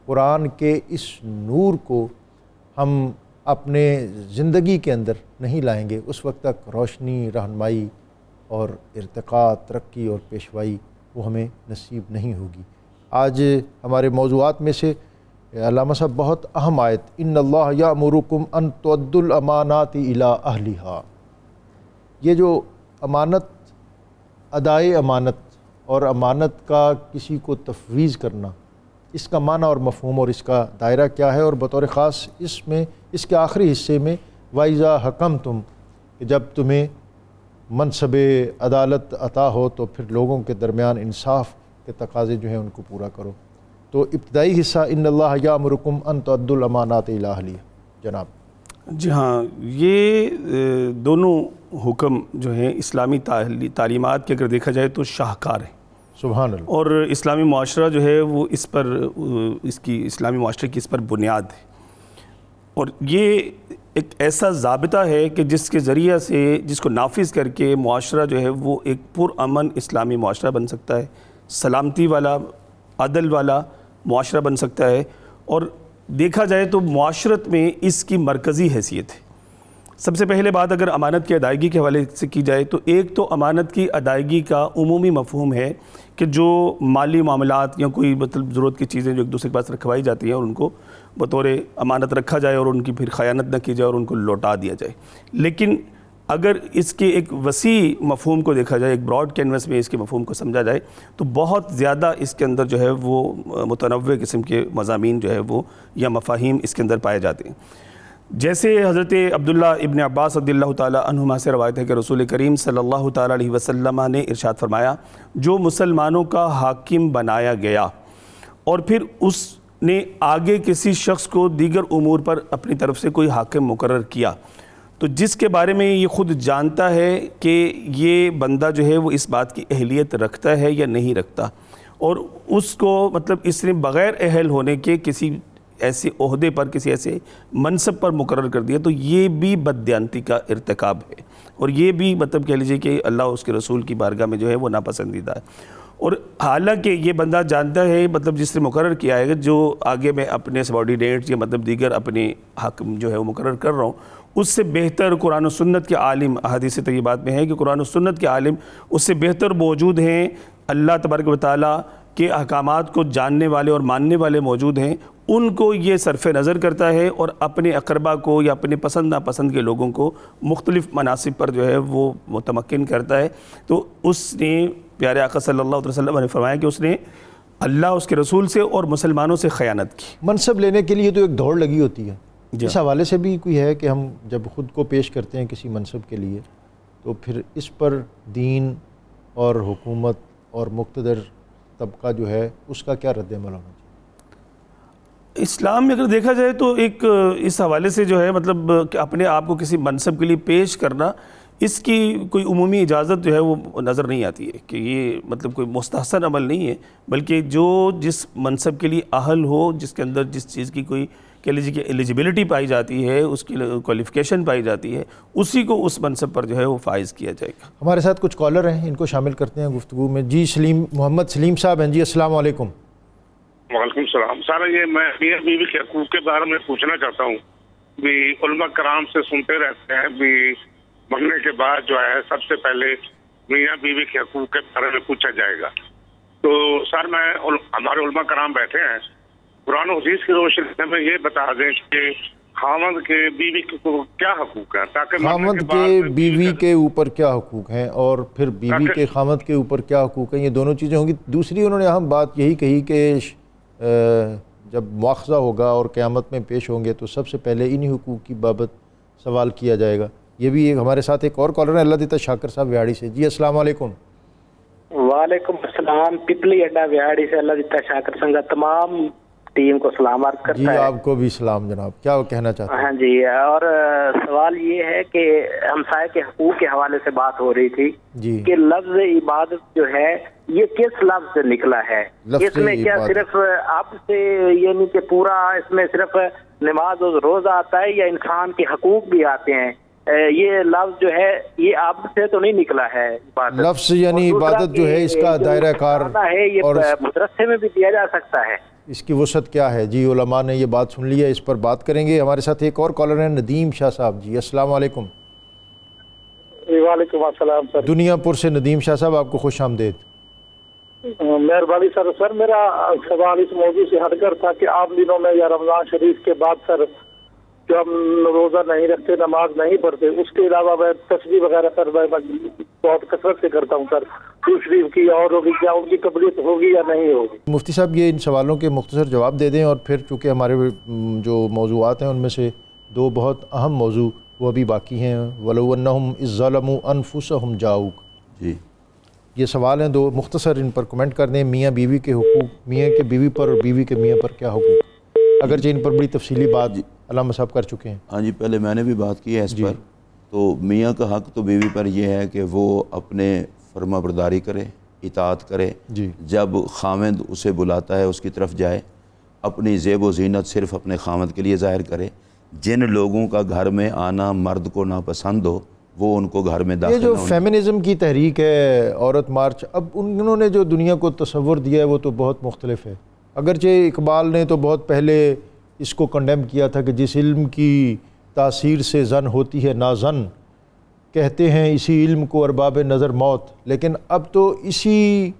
قرآن کے اس نور کو ہم اپنے زندگی کے اندر نہیں لائیں گے, اس وقت تک روشنی, رہنمائی اور ارتقاء, ترقی اور پیشوائی وہ ہمیں نصیب نہیں ہوگی. آج ہمارے موضوعات میں سے علامہ صاحب بہت اہم آیت, ان اللہ یأمرکم ان تؤدوا الامانات الی اہلھا, یہ جو امانت, ادائے امانت اور امانت کا کسی کو تفویض کرنا, اس کا معنی اور مفہوم اور اس کا دائرہ کیا ہے, اور بطور خاص اس کے آخری حصے میں وَإِذَا حَكَمْتُمْ, کہ جب تمہیں منصب عدالت عطا ہو تو پھر لوگوں کے درمیان انصاف کے تقاضے جو ہیں ان کو پورا کرو. تو ابتدائی حصہ ان اللہ یأمرکم ان تؤدوا الامانات الی اہلھا. جناب. جی ہاں, یہ دونوں حکم جو ہیں اسلامی تعلیمات کے اگر دیکھا جائے تو شاہکار ہیں. سبحان اللہ. اور اسلامی معاشرہ جو ہے وہ اس پر, اس کی اسلامی معاشرے کی اس پر بنیاد ہے. اور یہ ایک ایسا ضابطہ ہے کہ جس کے ذریعہ سے جس کو نافذ کر کے معاشرہ جو ہے وہ ایک پرامن اسلامی معاشرہ بن سکتا ہے، سلامتی والا، عدل والا معاشرہ بن سکتا ہے. اور دیکھا جائے تو معاشرت میں اس کی مرکزی حیثیت ہے. سب سے پہلے بات اگر امانت کی ادائیگی کے حوالے سے کی جائے تو ایک تو امانت کی ادائیگی کا عمومی مفہوم ہے کہ جو مالی معاملات یا کوئی مطلب ضرورت کی چیزیں جو ایک دوسرے کے پاس رکھوائی جاتی ہیں اور ان کو بطور امانت رکھا جائے اور ان کی پھر خیانت نہ کی جائے اور ان کو لوٹا دیا جائے. لیکن اگر اس کے ایک وسیع مفہوم کو دیکھا جائے، ایک براڈ کینوس میں اس کے مفہوم کو سمجھا جائے تو بہت زیادہ اس کے اندر جو ہے وہ متنوع قسم کے مضامین جو ہے وہ یا مفاہیم اس کے اندر پائے جاتے ہیں. جیسے حضرت عبداللہ ابن عباس رضی اللہ تعالیٰ عنہما سے روایت ہے کہ رسول کریم صلی اللہ تعالیٰ علیہ وسلم نے ارشاد فرمایا، جو مسلمانوں کا حاکم بنایا گیا اور پھر اس نے آگے کسی شخص کو دیگر امور پر اپنی طرف سے کوئی حاکم مقرر کیا تو جس کے بارے میں یہ خود جانتا ہے کہ یہ بندہ جو ہے وہ اس بات کی اہلیت رکھتا ہے یا نہیں رکھتا، اور اس کو مطلب اس نے بغیر اہل ہونے کے کسی ایسے عہدے پر، کسی ایسے منصب پر مقرر کر دیا، تو یہ بھی بددیانتی کا ارتکاب ہے اور یہ بھی مطلب کہہ لیجئے کہ اللہ اس کے رسول کی بارگاہ میں جو ہے وہ ناپسندیدہ ہے. اور حالانکہ یہ بندہ جانتا ہے مطلب جس نے مقرر کیا ہے جو آگے میں اپنے سبارڈینیٹس یا مطلب دیگر اپنے حاکم جو ہے وہ مقرر کر رہا ہوں، اس سے بہتر قرآن و سنت کے عالم، احادیث طیبات میں ہے کہ قرآن و سنت کے عالم اس سے بہتر موجود ہیں، اللہ تبارک و تعالیٰ کے احکامات کو جاننے والے اور ماننے والے موجود ہیں. ان کو یہ صرف نظر کرتا ہے اور اپنے اقربا کو یا اپنے پسند ناپسند کے لوگوں کو مختلف مناصب پر جو ہے وہ متمکن کرتا ہے. تو اس نے پیارے آقا صلی اللہ علیہ وسلم نے فرمایا کہ اس نے اللہ، اس کے رسول سے اور مسلمانوں سے خیانت کی. منصب لینے کے لیے تو ایک دوڑ لگی ہوتی ہے. اس حوالے سے بھی کوئی ہے کہ ہم جب خود کو پیش کرتے ہیں کسی منصب کے لیے تو پھر اس پر دین اور حکومت اور مقتدر طبقہ جو ہے اس کا کیا رد عمل ہونا چاہیے؟ اسلام میں اگر دیکھا جائے تو ایک اس حوالے سے جو ہے مطلب کہ اپنے آپ کو کسی منصب کے لیے پیش کرنا، اس کی کوئی عمومی اجازت جو ہے وہ نظر نہیں آتی ہے کہ یہ مطلب کوئی مستحسن عمل نہیں ہے، بلکہ جو جس منصب کے لیے اہل ہو، جس کے اندر جس چیز کی کوئی کہہ لیجیے کہ ایلیجبلٹی پائی جاتی ہے، اس کی کوالیفیکیشن پائی جاتی ہے، اسی کو اس منصب پر جو ہے وہ فائز کیا جائے گا. ہمارے ساتھ کچھ کالر ہیں، ان کو شامل کرتے ہیں گفتگو میں. جی محمد سلیم صاحب ہیں. جی السلام علیکم. وعلیکم السلام. سر یہ میں میاں بیوی کے حقوق کے بارے میں پوچھنا چاہتا ہوں. بھی علماء کرام سے سنتے رہتے ہیں بھی مرنے کے بعد جو ہے سب سے پہلے میاں بیوی کے حقوق کے بارے میں پوچھا جائے گا. تو سر میں ہمارے علماء کرام بیٹھے ہیں، قرآن و حدیث کی روشنی میں یہ بتا دیں کہ خاوند کے بیوی کو کیا حقوق ہیں، تاکہ خاوند کے بیوی کے اوپر کیا حقوق ہیں اور پھر بیوی کے خاوند کے اوپر کیا حقوق ہیں، یہ دونوں چیزیں ہوں گی. دوسری انہوں نے اہم بات یہی کہی کہ جب مواخذہ ہوگا اور قیامت میں پیش ہوں گے تو سب سے پہلے انہی حقوق کی بابت سوال کیا جائے گا. یہ بھی ہمارے ساتھ ایک اور کالر ہے، اللہ دیتا شاکر صاحب ویاڑی سے. جی السلام علیکم. وعلیکم السلام. پپلی اڈا ویاڑی سے اللہ دیتا شاکر سنگا تمام ٹیم کو سلام عرض کرتا ہے. جی آپ کو بھی سلام جناب. کیا کہنا چاہتے ہیں؟ ہاں جی، اور سوال یہ ہے کہ ہمسائے کے حقوق کے حوالے سے بات ہو رہی تھی کہ لفظ عبادت جو ہے یہ کس لفظ سے نکلا ہے؟ اس میں کیا صرف آپ سے یعنی کہ پورا اس میں صرف نماز و روزہ آتا ہے یا انسان کے حقوق بھی آتے ہیں؟ یہ لفظ جو ہے یہ آپ سے تو نہیں نکلا ہے عبادت. لفظ یعنی عبادت جو ہے اس کا دائرہ کار ہے، یہ مدرسے میں بھی دیا جا سکتا ہے. اس کی وسعت کیا ہے؟ جی علماء نے یہ بات سن لی ہے، اس پر بات کریں گے. ہمارے ساتھ ایک اور کالر ہیں ندیم شاہ صاحب. جی السلام علیکم. وعلیکم السلام سر. دنیا پور سے ندیم شاہ صاحب، آپ کو خوش آمدید. مہربانی سر. سر میرا سوال اس موضوع سے ہٹ کر تھا کہ عام دنوں میں یا رمضان شریف کے بعد سر جو ہم روزہ نہیں رکھتے، نماز نہیں پڑھتے، اس کے علاوہ میں تسبیح وغیرہ سر میں بہت کثرت سے کرتا ہوں سر. شریف کی اور ہوگی، کیا ان کی قبولیت ہوگی یا نہیں ہوگی؟ مفتی صاحب یہ ان سوالوں کے مختصر جواب دے دیں، اور پھر چونکہ ہمارے جو موضوعات ہیں ان میں سے دو بہت اہم موضوع وہ ابھی باقی ہیں. وَلَوْ أَنَّهُمْ إِذْ ظَلَمُوا أَنفُسَهُمْ جَاءُوكَ. جی یہ سوال ہیں دو، مختصر ان پر کمنٹ کر دیں. میاں بیوی کے حقوق، میاں کے بیوی پر اور بیوی کے میاں پر کیا حقوق، اگرچہ ان پر بڑی تفصیلی بات علامہ صاحب کر چکے ہیں. ہاں جی، پہلے میں نے بھی بات کی ہے اس پر. تو میاں کا حق تو بیوی پر یہ ہے کہ وہ اپنے فرما برداری کرے، اطاعت کرے. جب خاوند اسے بلاتا ہے اس کی طرف جائے، اپنی زیب و زینت صرف اپنے خاوند کے لیے ظاہر کرے. جن لوگوں کا گھر میں آنا مرد کو ناپسند ہو وہ ان کو گھر میں داخل یہ جو فیمنزم کی تحریک ہے، عورت مارچ، اب انہوں نے جو دنیا کو تصور دیا ہے وہ تو بہت مختلف ہے۔ اگرچہ اقبال نے تو بہت پہلے اس کو کنڈیم کیا تھا کہ جس علم کی تاثیر سے زن ہوتی ہے نازن، کہتے ہیں اسی علم کو ارباب نظر موت، لیکن اب تو اسی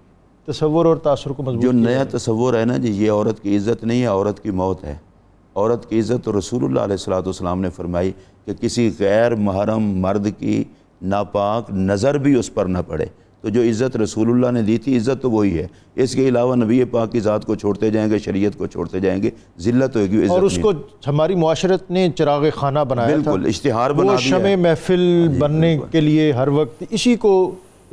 تصور اور تاثر کو مضبوط جو نیا تصور ہے نا جی، یہ عورت کی عزت نہیں ہے، عورت کی موت ہے۔ عورت کی عزت تو رسول اللہ علیہ الصلوۃ نے فرمائی کہ کسی غیر محرم مرد کی ناپاک نظر بھی اس پر نہ پڑے۔ تو جو عزت رسول اللہ نے دی تھی، عزت تو وہی ہے۔ اس کے علاوہ نبی پاک کی ذات کو چھوڑتے جائیں گے، شریعت کو چھوڑتے جائیں گے، ذلت ہوگی، عزت اور اس نہیں۔ کو ہماری معاشرت نے چراغ خانہ بنایا تھا، بالکل اشتہار بنا وہ دیا شمع محفل بننے کے لیے ہر وقت اسی کو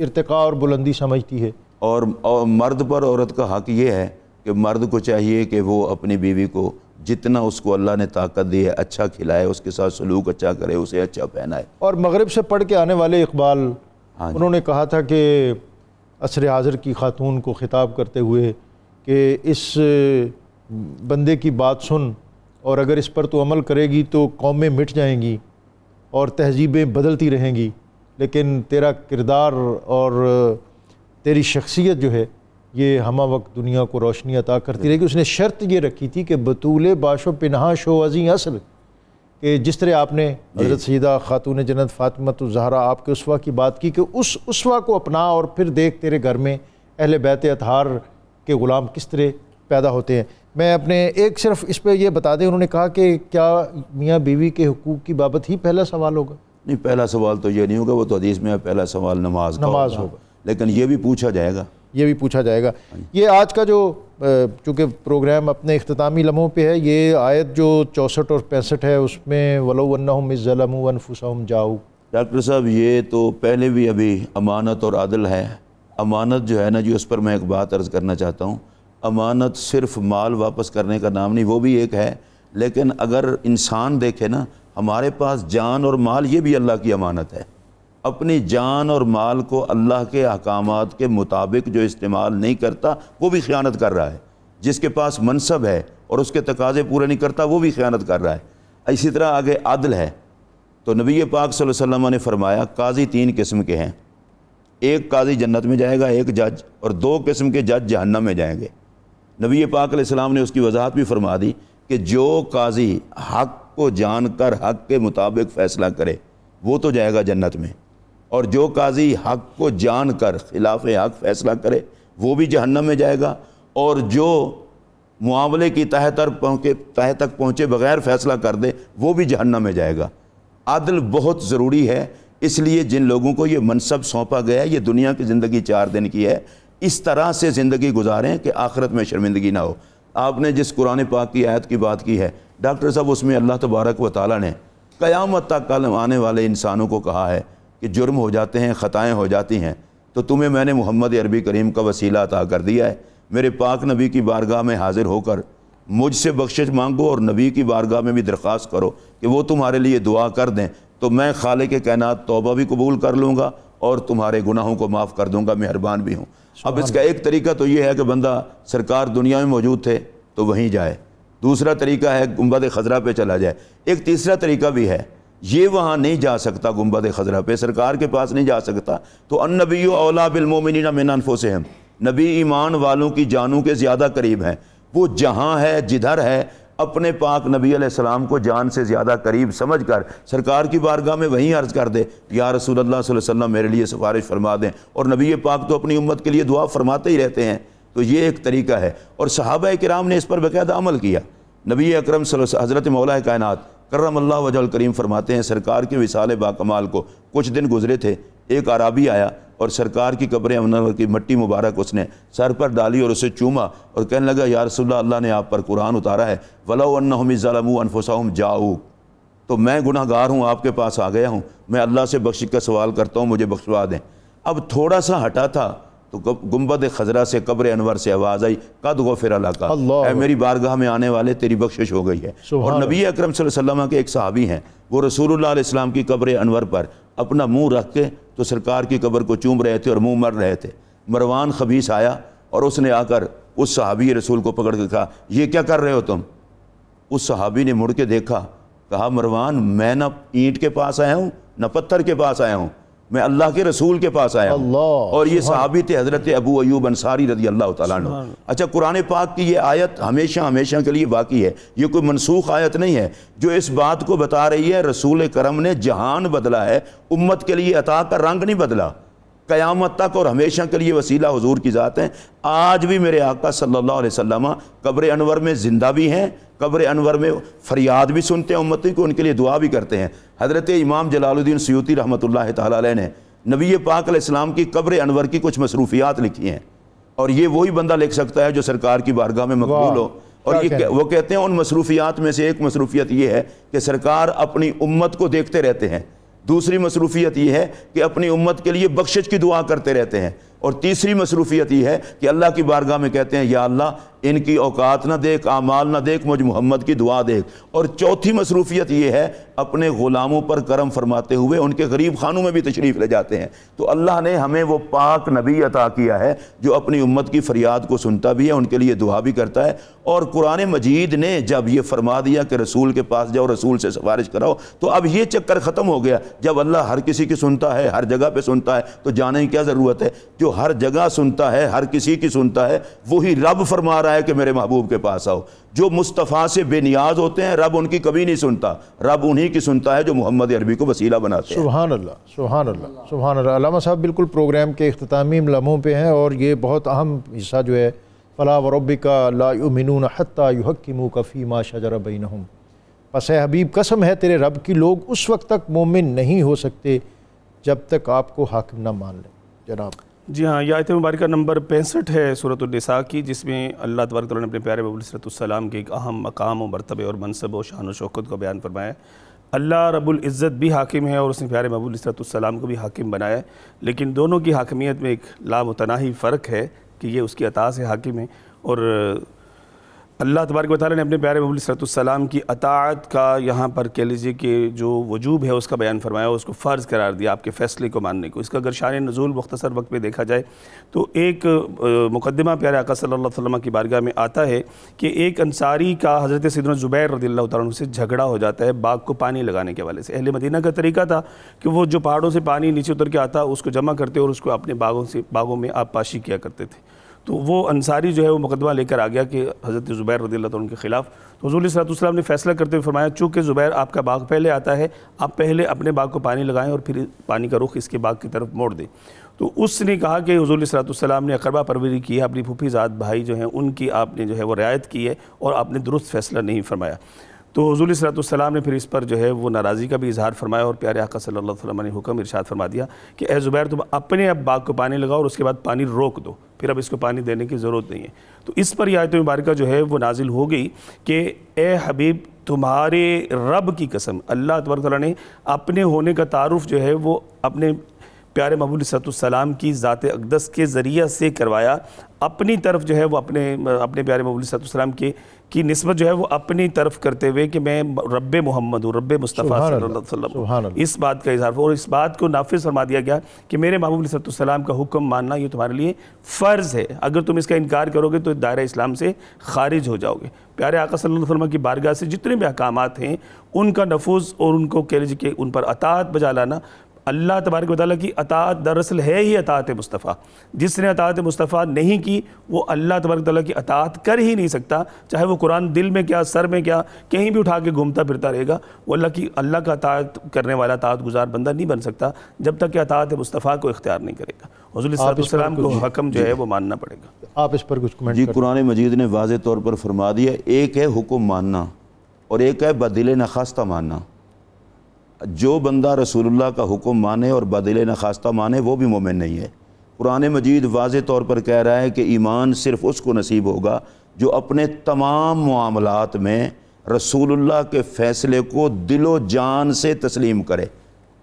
ارتقاء اور بلندی سمجھتی ہے۔ اور مرد پر عورت کا حق یہ ہے کہ مرد کو چاہیے کہ وہ اپنی بیوی کو جتنا اس کو اللہ نے طاقت دی ہے اچھا کھلائے، اس کے ساتھ سلوک اچھا کرے، اسے اچھا پہنائے۔ اور مغرب سے پڑھ کے آنے والے اقبال، انہوں نے کہا تھا کہ عصر حاضر کی خاتون کو خطاب کرتے ہوئے کہ اس بندے کی بات سن، اور اگر اس پر تو عمل کرے گی تو قومیں مٹ جائیں گی اور تہذیبیں بدلتی رہیں گی، لیکن تیرا کردار اور تیری شخصیت جو ہے یہ ہمہ وقت دنیا کو روشنی عطا کرتی رہے گی۔ اس نے شرط یہ رکھی تھی کہ بطول باش و پنہاں شو ازیں اصل، کہ جس طرح آپ نے حضرت سیدہ خاتون جنت فاطمۃ الزہرا آپ کے اسوہ کی بات کی کہ اس اسوہ کو اپنا اور پھر دیکھ تیرے گھر میں اہل بیت اطہار کے غلام کس طرح پیدا ہوتے ہیں۔ میں اپنے ایک صرف اس پہ یہ بتا دیں، انہوں نے کہا کہ کیا میاں بیوی کے حقوق کی بابت ہی پہلا سوال ہوگا؟ نہیں، پہلا سوال تو یہ نہیں ہوگا، وہ تو حدیث میں ہے، پہلا سوال نماز کا ہوگا، لیکن یہ بھی پوچھا جائے گا، یہ بھی پوچھا جائے گا۔ یہ آج کا جو چونکہ پروگرام اپنے اختتامی لمحوں پہ ہے، یہ آیت جو 64 اور 65 ہے اس میں وَلَوْ أَنَّهُمْ إِذْ ظَلَمُوا أَنفُسَهُمْ جَاءُوا، ڈاکٹر صاحب یہ تو پہلے بھی ابھی امانت اور عدل ہے۔ امانت جو ہے نا جی، اس پر میں ایک بات عرض کرنا چاہتا ہوں۔ امانت صرف مال واپس کرنے کا نام نہیں، وہ بھی ایک ہے، لیکن اگر انسان دیکھے نا، ہمارے پاس جان اور مال، یہ بھی اللہ کی امانت ہے۔ اپنی جان اور مال کو اللہ کے احکامات کے مطابق جو استعمال نہیں کرتا وہ بھی خیانت کر رہا ہے۔ جس کے پاس منصب ہے اور اس کے تقاضے پورے نہیں کرتا وہ بھی خیانت کر رہا ہے۔ اسی طرح آگے عدل ہے، تو نبی پاک صلی اللہ علیہ وسلم نے فرمایا قاضی 3 قسم کے ہیں، ایک قاضی جنت میں جائے گا، ایک جج، اور 2 قسم کے جج جہنم میں جائیں گے۔ نبی پاک علیہ السلام نے اس کی وضاحت بھی فرما دی کہ جو قاضی حق کو جان کر حق کے مطابق فیصلہ کرے وہ تو جائے گا جنت میں، اور جو قاضی حق کو جان کر خلاف حق فیصلہ کرے وہ بھی جہنم میں جائے گا، اور جو معاملے کی تہہ تک پہنچے بغیر فیصلہ کر دے وہ بھی جہنم میں جائے گا۔ عدل بہت ضروری ہے، اس لیے جن لوگوں کو یہ منصب سونپا گیا ہے، یہ دنیا کی زندگی 4 دن کی ہے، اس طرح سے زندگی گزاریں کہ آخرت میں شرمندگی نہ ہو۔ آپ نے جس قرآن پاک کی آیت کی بات کی ہے ڈاکٹر صاحب، اس میں اللہ تبارک و تعالیٰ نے قیامت تک آنے والے انسانوں کو کہا ہے کہ جرم ہو جاتے ہیں، خطائیں ہو جاتی ہیں، تو تمہیں میں نے محمد عربی کریم کا وسیلہ عطا کر دیا ہے، میرے پاک نبی کی بارگاہ میں حاضر ہو کر مجھ سے بخشش مانگو، اور نبی کی بارگاہ میں بھی درخواست کرو کہ وہ تمہارے لیے دعا کر دیں، تو میں خالق کائنات توبہ بھی قبول کر لوں گا اور تمہارے گناہوں کو معاف کر دوں گا، مہربان بھی ہوں۔ اب اس کا ایک طریقہ تو یہ ہے کہ بندہ سرکار دنیا میں موجود تھے تو وہیں جائے، دوسرا طریقہ ہے گنبد خضرا پہ چلا جائے، ایک تیسرا طریقہ بھی ہے، یہ وہاں نہیں جا سکتا، گنبد خضرا پہ سرکار کے پاس نہیں جا سکتا، تو النبی اولیٰ بالمؤمنین من انفسہم، نبی ایمان والوں کی جانوں کے زیادہ قریب ہیں، وہ جہاں ہے جدھر ہے اپنے پاک نبی علیہ السلام کو جان سے زیادہ قریب سمجھ کر سرکار کی بارگاہ میں وہیں عرض کر دے، یا رسول اللہ صلی اللہ علیہ وسلم میرے لیے سفارش فرما دیں، اور نبی پاک تو اپنی امت کے لیے دعا فرماتے ہی رہتے ہیں۔ تو یہ ایک طریقہ ہے، اور صحابہ کرام نے اس پر باقاعدہ عمل کیا۔ نبی اکرم صلی اللہ علیہ وسلم حضرت مولا کائنات کرم اللہ وجہ الکریم فرماتے ہیں سرکار کے وصال باکمال کو کچھ دن گزرے تھے، ایک اعرابی آیا اور سرکار کی قبر انور کی مٹی مبارک اس نے سر پر ڈالی اور اسے چوما اور کہنے لگا یا رسول اللہ نے آپ پر قرآن اتارا ہے وَلَوْ أَنَّهُمْ إِذْ ظَلَمُوا أَنفُسَهُمْ جَاءُوكَ، تو میں گناہ گار ہوں، آپ کے پاس آ گیا ہوں، میں اللہ سے بخشش کا سوال کرتا ہوں، مجھے بخشوا دیں۔ اب تھوڑا سا ہٹا تھا تو گنبد خضرا سے قبر انور سے آواز آئی قد غفر لک، اے میری بارگاہ میں آنے والے تیری بخشش ہو گئی ہے۔ اور نبی اکرم صلی اللہ علیہ وسلم کے ایک صحابی ہیں، وہ رسول اللہ علیہ السلام کی قبر انور پر اپنا منہ رکھ کے تو سرکار کی قبر کو چوم رہے تھے اور منہ مر رہے تھے۔ مروان خبیث آیا اور اس نے آ کر اس صحابی رسول کو پکڑ کے کہا یہ کیا کر رہے ہو تم؟ اس صحابی نے مڑ کے دیکھا، کہا مروان میں نہ اینٹ کے پاس آیا ہوں نہ پتھر کے پاس آیا ہوں، میں اللہ کے رسول کے پاس آیا ہوں۔ اور یہ صحابی تھے حضرت ابو ایوب انصاری رضی اللہ تعالیٰ عنہ۔ اچھا، قرآن پاک کی یہ آیت ہمیشہ ہمیشہ کے لیے باقی ہے، یہ کوئی منسوخ آیت نہیں ہے، جو اس بات کو بتا رہی ہے رسول کرم نے جہان بدلا ہے، امت کے لیے عطا کا رنگ نہیں بدلا، قیامت تک اور ہمیشہ کے لیے وسیلہ حضور کی ذات ہیں۔ آج بھی میرے آقا صلی اللہ علیہ وسلم قبر انور میں زندہ بھی ہیں، قبر انور میں فریاد بھی سنتے ہیں امتی کو، ان کے لیے دعا بھی کرتے ہیں۔ حضرت امام جلال الدین سیوطی رحمۃ اللہ تعالیٰ علیہ نے نبی پاک علیہ السلام کی قبر انور کی کچھ مصروفیات لکھی ہیں، اور یہ وہی بندہ لکھ سکتا ہے جو سرکار کی بارگاہ میں مقبول ہو۔ اور وہ کہتے ہیں ان مصروفیات میں سے ایک مصروفیت یہ ہے کہ سرکار اپنی امت کو دیکھتے رہتے ہیں، دوسری مصروفیت یہ ہے کہ اپنی امت کے لیے بخشش کی دعا کرتے رہتے ہیں، اور تیسری مصروفیت یہ ہے کہ اللہ کی بارگاہ میں کہتے ہیں یا اللہ ان کی اوقات نہ دیکھ، اعمال نہ دیکھ، مجھ محمد کی دعا دیکھ۔ اور چوتھی مصروفیت یہ ہے اپنے غلاموں پر کرم فرماتے ہوئے ان کے غریب خانوں میں بھی تشریف لے جاتے ہیں۔ تو اللہ نے ہمیں وہ پاک نبی عطا کیا ہے جو اپنی امت کی فریاد کو سنتا بھی ہے، ان کے لیے دعا بھی کرتا ہے۔ اور قرآن مجید نے جب یہ فرما دیا کہ رسول کے پاس جاؤ، رسول سے سفارش کراؤ، تو اب یہ چکر ختم ہو گیا۔ جب اللہ ہر کسی کی سنتا ہے، ہر جگہ پہ سنتا ہے، تو جانے کی کیا ضرورت ہے؟ جو ہر جگہ سنتا ہے، ہر کسی کی سنتا ہے، وہی رب فرما رہا ہے کہ میرے محبوب کے پاس آؤ۔ جو مصطفیٰ سے بے نیاز ہوتے ہیں رب ان کی کبھی نہیں سنتا، رب انہی کی سنتا ہے جو محمد عربی کو وسیلہ بناتے ہیں۔ سبحان اللہ، سبحان اللہ، سبحان اللہ۔ علامہ صاحب بالکل پروگرام کے اختتامی لمحوں پہ ہیں، اور یہ بہت اہم حصہ جو ہے فَلَا وَرَبِّكَ لَا يُؤْمِنُونَ حَتَّى يُحَكِّمُوكَ فِي مَا شَجَرَ بَيْنَهُمْ۔ پس اے حبیب قسم ہے تیرے رب کی، لوگ اس وقت تک مومن نہیں ہو سکتے جب تک آپ کو حاکم نہ مان لیں۔ جناب جی ہاں، یہ آیت مبارکہ نمبر 65 ہے سورۃ النساء کی، جس میں اللہ تبارک تعالیٰ نے اپنے پیارے محبوب علیہ السلام کے ایک اہم مقام و مرتبے اور منصب و شان و شوکت کو بیان فرمایا ہے۔ اللہ رب العزت بھی حاکم ہے اور اس نے پیارے محبوب علیہ السلام کو بھی حاکم بنایا ہے، لیکن دونوں کی حاکمیت میں ایک لامتناہی فرق ہے کہ یہ اس کی عطا سے حاکم ہے، اور اللہ تبارک و تعالیٰ نے اپنے پیارے محبوب علیہ السلام کی اطاعت کا یہاں پر کہہ لیجیے کہ جو وجوب ہے اس کا بیان فرمایا، اس کو فرض قرار دیا آپ کے فیصلے کو ماننے کو۔ اس کا اگر شان نزول مختصر وقت میں دیکھا جائے تو ایک مقدمہ پیارے آقا صلی اللہ علیہ وسلم کی بارگاہ میں آتا ہے کہ ایک انصاری کا حضرت سیدنا زبیر رضی اللہ تعالیٰ عنہ سے جھگڑا ہو جاتا ہے باغ کو پانی لگانے کے حوالے سے۔ اہل مدینہ کا طریقہ تھا کہ وہ جو پہاڑوں سے پانی نیچے اتر کے آتا اس کو جمع کرتے اور اس کو اپنے باغوں میں آب پاشی کیا کرتے تھے۔ تو وہ انصاری جو ہے وہ مقدمہ لے کر آ گیا کہ حضرت زبیر رضی اللہ عنہ کے خلاف۔ تو حضور علیہ السلام نے فیصلہ کرتے ہوئے فرمایا چونکہ زبیر آپ کا باغ پہلے آتا ہے، آپ پہلے اپنے باغ کو پانی لگائیں اور پھر پانی کا رخ اس کے باغ کی طرف موڑ دیں۔ تو اس نے کہا کہ حضور علیہ السلام نے اقربا پروری کی ہے، اپنی پھوپھی زاد بھائی جو ہیں ان کی آپ نے جو ہے وہ رعایت کی ہے اور آپ نے درست فیصلہ نہیں فرمایا۔ تو حضور علیہ السلام نے پھر اس پر جو ہے وہ ناراضی کا بھی اظہار فرمایا، اور پیارے آقا صلی اللہ علیہ وسلم نے حکم ارشاد فرما دیا کہ اے زبیر تم اپنے اب باغ کو پانی لگاؤ اور اس کے بعد پانی روک دو، پھر اب اس کو پانی دینے کی ضرورت نہیں ہے۔ تو اس پر یہ آیت مبارکہ جو ہے وہ نازل ہو گئی کہ اے حبیب تمہارے رب کی قسم، اللہ تبارک تعالیٰ نے اپنے ہونے کا تعارف جو ہے وہ اپنے پیارے محبوب علیہ السلام کی ذات اقدس کے ذریعہ سے کروایا، اپنی طرف جو ہے وہ اپنے پیارے محبوب علیہ السلام کی نسبت جو ہے وہ اپنی طرف کرتے ہوئے کہ میں رب محمد ہوں، رب مصطفیٰ صلی اللہ علیہ وسلم، اس بات کا اظہار، اور اس بات کو نافذ فرما دیا گیا کہ میرے محبوب علیہ السلام کا حکم ماننا یہ تمہارے لیے فرض ہے، اگر تم اس کا انکار کرو گے تو دائرہ اسلام سے خارج ہو جاؤ گے۔ پیارے آقا صلی اللہ علیہ وسلم کی بارگاہ سے جتنے بھی احکامات ہیں ان کا نفوذ اور ان کو کہہ لیجیے کہ ان پر اطاعت بجا لانا، اللہ تبارک و تعالیٰ کی اطاعت دراصل ہے ہی اطاعت مصطفیٰ۔ جس نے اطاعت مصطفیٰ نہیں کی وہ اللہ تبارک و تعالیٰ کی اطاعت کر ہی نہیں سکتا، چاہے وہ قرآن دل میں کیا سر میں کیا کہیں بھی اٹھا کے گھومتا پھرتا رہے گا، وہ اللہ کا اطاعت کرنے والا اطاعت گزار بندہ نہیں بن سکتا جب تک کہ اطاعت مصطفیٰ کو اختیار نہیں کرے گا۔ حضور علیہ السلام کو حکم جو ہے وہ ماننا پڑے گا۔ آپ اس پر کچھ کمنٹ جی، قرآن مجید نے واضح طور پر فرما دیا، ایک ہے حکم ماننا اور ایک ہے بدل نخواستہ ماننا۔ جو بندہ رسول اللہ کا حکم مانے اور بدل نخواستہ مانے وہ بھی مومن نہیں ہے۔ قرآن مجید واضح طور پر کہہ رہا ہے کہ ایمان صرف اس کو نصیب ہوگا جو اپنے تمام معاملات میں رسول اللہ کے فیصلے کو دل و جان سے تسلیم کرے۔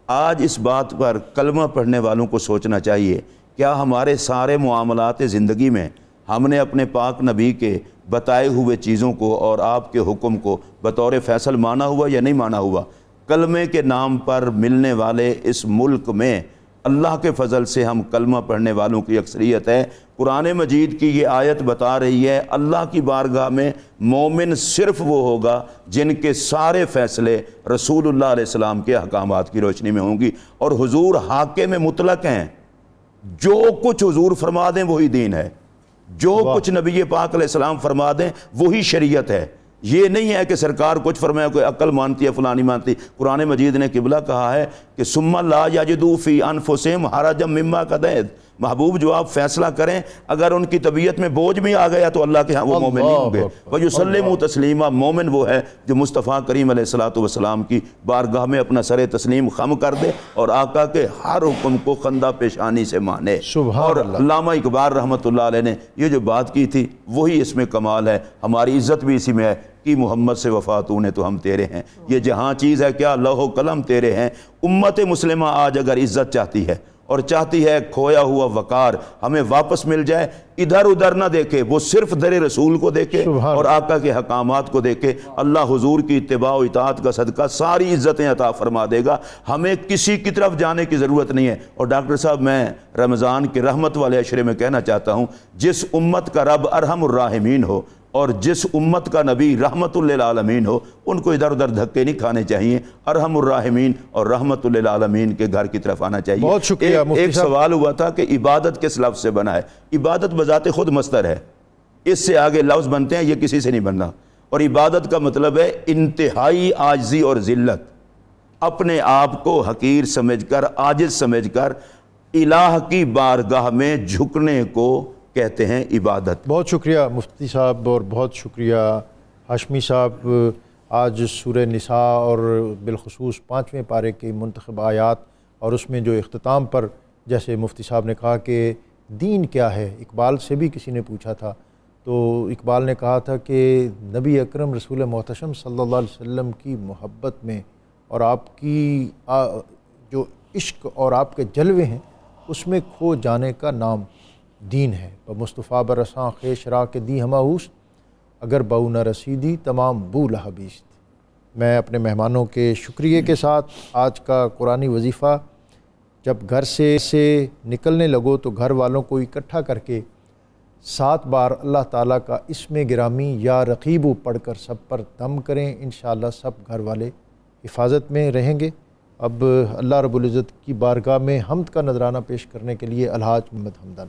آج اس بات پر کلمہ پڑھنے والوں کو سوچنا چاہیے، کیا ہمارے سارے معاملات زندگی میں ہم نے اپنے پاک نبی کے بتائے ہوئے چیزوں کو اور آپ کے حکم کو بطور فیصل مانا ہوا یا نہیں مانا ہوا؟ کلمے کے نام پر ملنے والے اس ملک میں اللہ کے فضل سے ہم کلمہ پڑھنے والوں کی اکثریت ہے۔ قرآن مجید کی یہ آیت بتا رہی ہے اللہ کی بارگاہ میں مومن صرف وہ ہوگا جن کے سارے فیصلے رسول اللہ علیہ السلام کے احکامات کی روشنی میں ہوں گی، اور حضور حاکم مطلق ہیں، جو کچھ حضور فرما دیں وہی دین ہے، جو کچھ نبی پاک علیہ السلام فرما دیں وہی شریعت ہے۔ یہ نہیں ہے کہ سرکار کچھ فرمایا کوئی عقل مانتی ہے فلانی مانتی۔ قرآن مجید نے قبلہ کہا ہے کہ ثم لا یجدوا فی انفسہم حرجا مما قضیت، محبوب جو آپ فیصلہ کریں اگر ان کی طبیعت میں بوجھ بھی آ گیا تو اللہ کے ہاں وہ مومن نہیں ہوں گے۔ وَيُسَلِّمُوا تسلیما، مومن وہ ہے جو مصطفیٰ کریم علیہ السلام کی بارگاہ میں اپنا سر تسلیم خم کر دے اور آقا کے ہر حکم کو خندہ پیشانی سے مانے۔ اور علامہ اقبال رحمۃ اللہ علیہ نے یہ جو بات کی تھی وہی اس میں کمال ہے، ہماری عزت بھی اسی میں ہے کہ محمد سے وفا تو نے تو ہم تیرے ہیں، یہ جہاں چیز ہے کیا لوح و قلم تیرے ہیں۔ امت مسلمہ آج اگر عزت چاہتی ہے اور چاہتی ہے کھویا ہوا وقار ہمیں واپس مل جائے، ادھر ادھر نہ دیکھے، وہ صرف در رسول کو دیکھے اور آقا کے حکامات کو دیکھے، اللہ حضور کی اتباع و اطاعت کا صدقہ ساری عزتیں عطا فرما دے گا، ہمیں کسی کی طرف جانے کی ضرورت نہیں ہے۔ اور ڈاکٹر صاحب میں رمضان کے رحمت والے عشرے میں کہنا چاہتا ہوں، جس امت کا رب ارحم الراحمین ہو اور جس امت کا نبی رحمت للعالمین ہو، ان کو ادھر ادھر دھکے نہیں کھانے چاہیے، ارحم الراحمین اور رحمت للعالمین کے گھر کی طرف آنا چاہیے۔ بہت شکریہ ایک سوال ہوا تھا کہ عبادت کس لفظ سے بنا ہے؟ عبادت بذات خود مصدر ہے، اس سے آگے لفظ بنتے ہیں، یہ کسی سے نہیں بننا۔ اور عبادت کا مطلب ہے انتہائی عاجزی اور ذلت، اپنے آپ کو حقیر سمجھ کر، عاجز سمجھ کر الہ کی بارگاہ میں جھکنے کو کہتے ہیں عبادت۔ بہت شکریہ مفتی صاحب، اور بہت شکریہ ہاشمی صاحب۔ آج سورہ نساء اور بالخصوص 5ویں پارے کی منتخب آیات اور اس میں جو اختتام پر جیسے مفتی صاحب نے کہا کہ دین کیا ہے، اقبال سے بھی کسی نے پوچھا تھا تو اقبال نے کہا تھا کہ نبی اکرم رسول محتشم صلی اللہ علیہ وسلم کی محبت میں اور آپ کی جو عشق اور آپ کے جلوے ہیں اس میں کھو جانے کا نام دین ہے۔ مصطفیٰ برساں خیش را کے دی ہمہ اوست، اگر بہو نہ رسیدی تمام بو لہبیست۔ میں اپنے مہمانوں کے شکریہ کے ساتھ آج کا قرآنی وظیفہ جب گھر سے نکلنے لگو تو گھر والوں کو اکٹھا کر کے 7 بار اللہ تعالیٰ کا اسم گرامی یا رقیبو پڑھ کر سب پر دم کریں، انشاءاللہ سب گھر والے حفاظت میں رہیں گے۔ اب اللہ رب العزت کی بارگاہ میں حمد کا نذرانہ پیش کرنے کے لیے الحاج محمد حمدان۔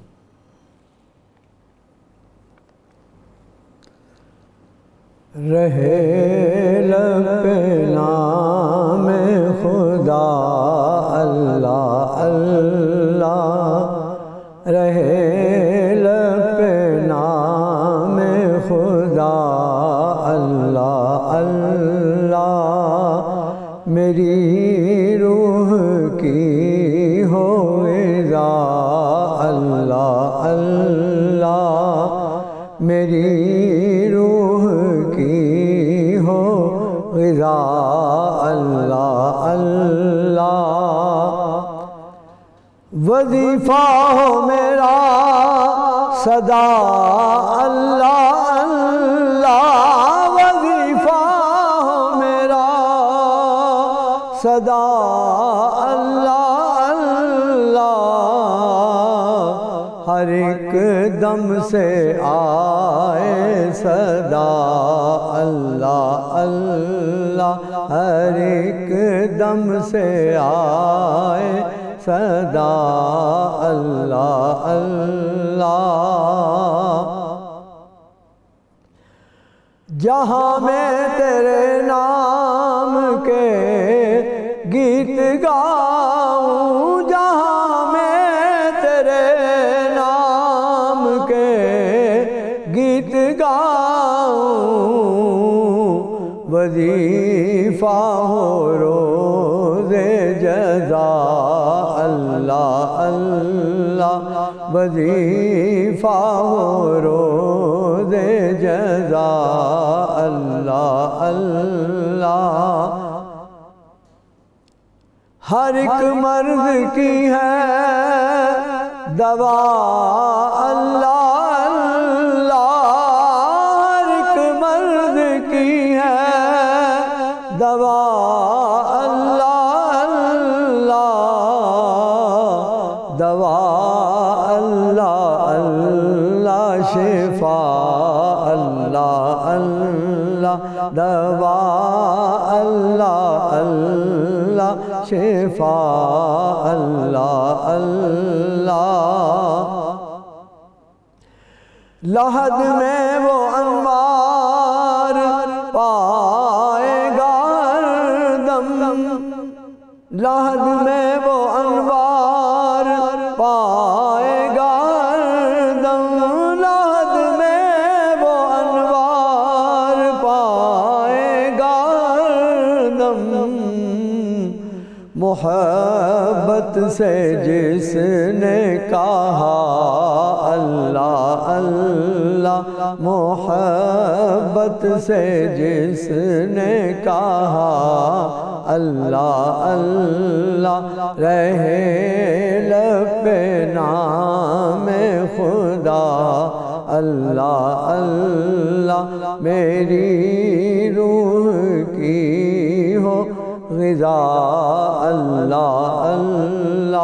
رہے لب پہ نام خدا اللہ اللہ، رہے لب پہ نام خدا اللہ اللہ، میری روح کی ہو غذا اللہ اللہ، میری روح کی ہو غذا اللہ اللہ، وظیفہ ہو میرا صدا اللہ اللہ، وظیفہ ہو میرا صدا اللہ اللہ، ہر ایک دم سے آئے صدا اللہ اللہ، ہر ایک دم سے آئے صدا اللہ اللہ، جہاں میں تیرے نام کے گیت گاؤں، جہاں میں تیرے نام کے گیت گاؤں، وظیفہ ہو روز جزا اللہ اللہ، وظیفہ ہو روز جزا اللہ اللہ، ہر ایک مرض کی ہے دوا اللہ اللہ، ہر ایک مرض کی ہے دوا اللہ اللہ، شفا اللہ اللہ، لحد میں وہ انوار پائے گا ہر دم، لحد میں وہ انوار پائے گا ہر دم، لحد میں وہ انوار پائے گا ہر دم، محبت سے جس نے کہا اللہ اللہ، محبت سے جس نے کہا اللہ اللہ، رہے لب پہ نام خدا اللہ اللہ، میری روح کی ہو غذا اللہ اللہ۔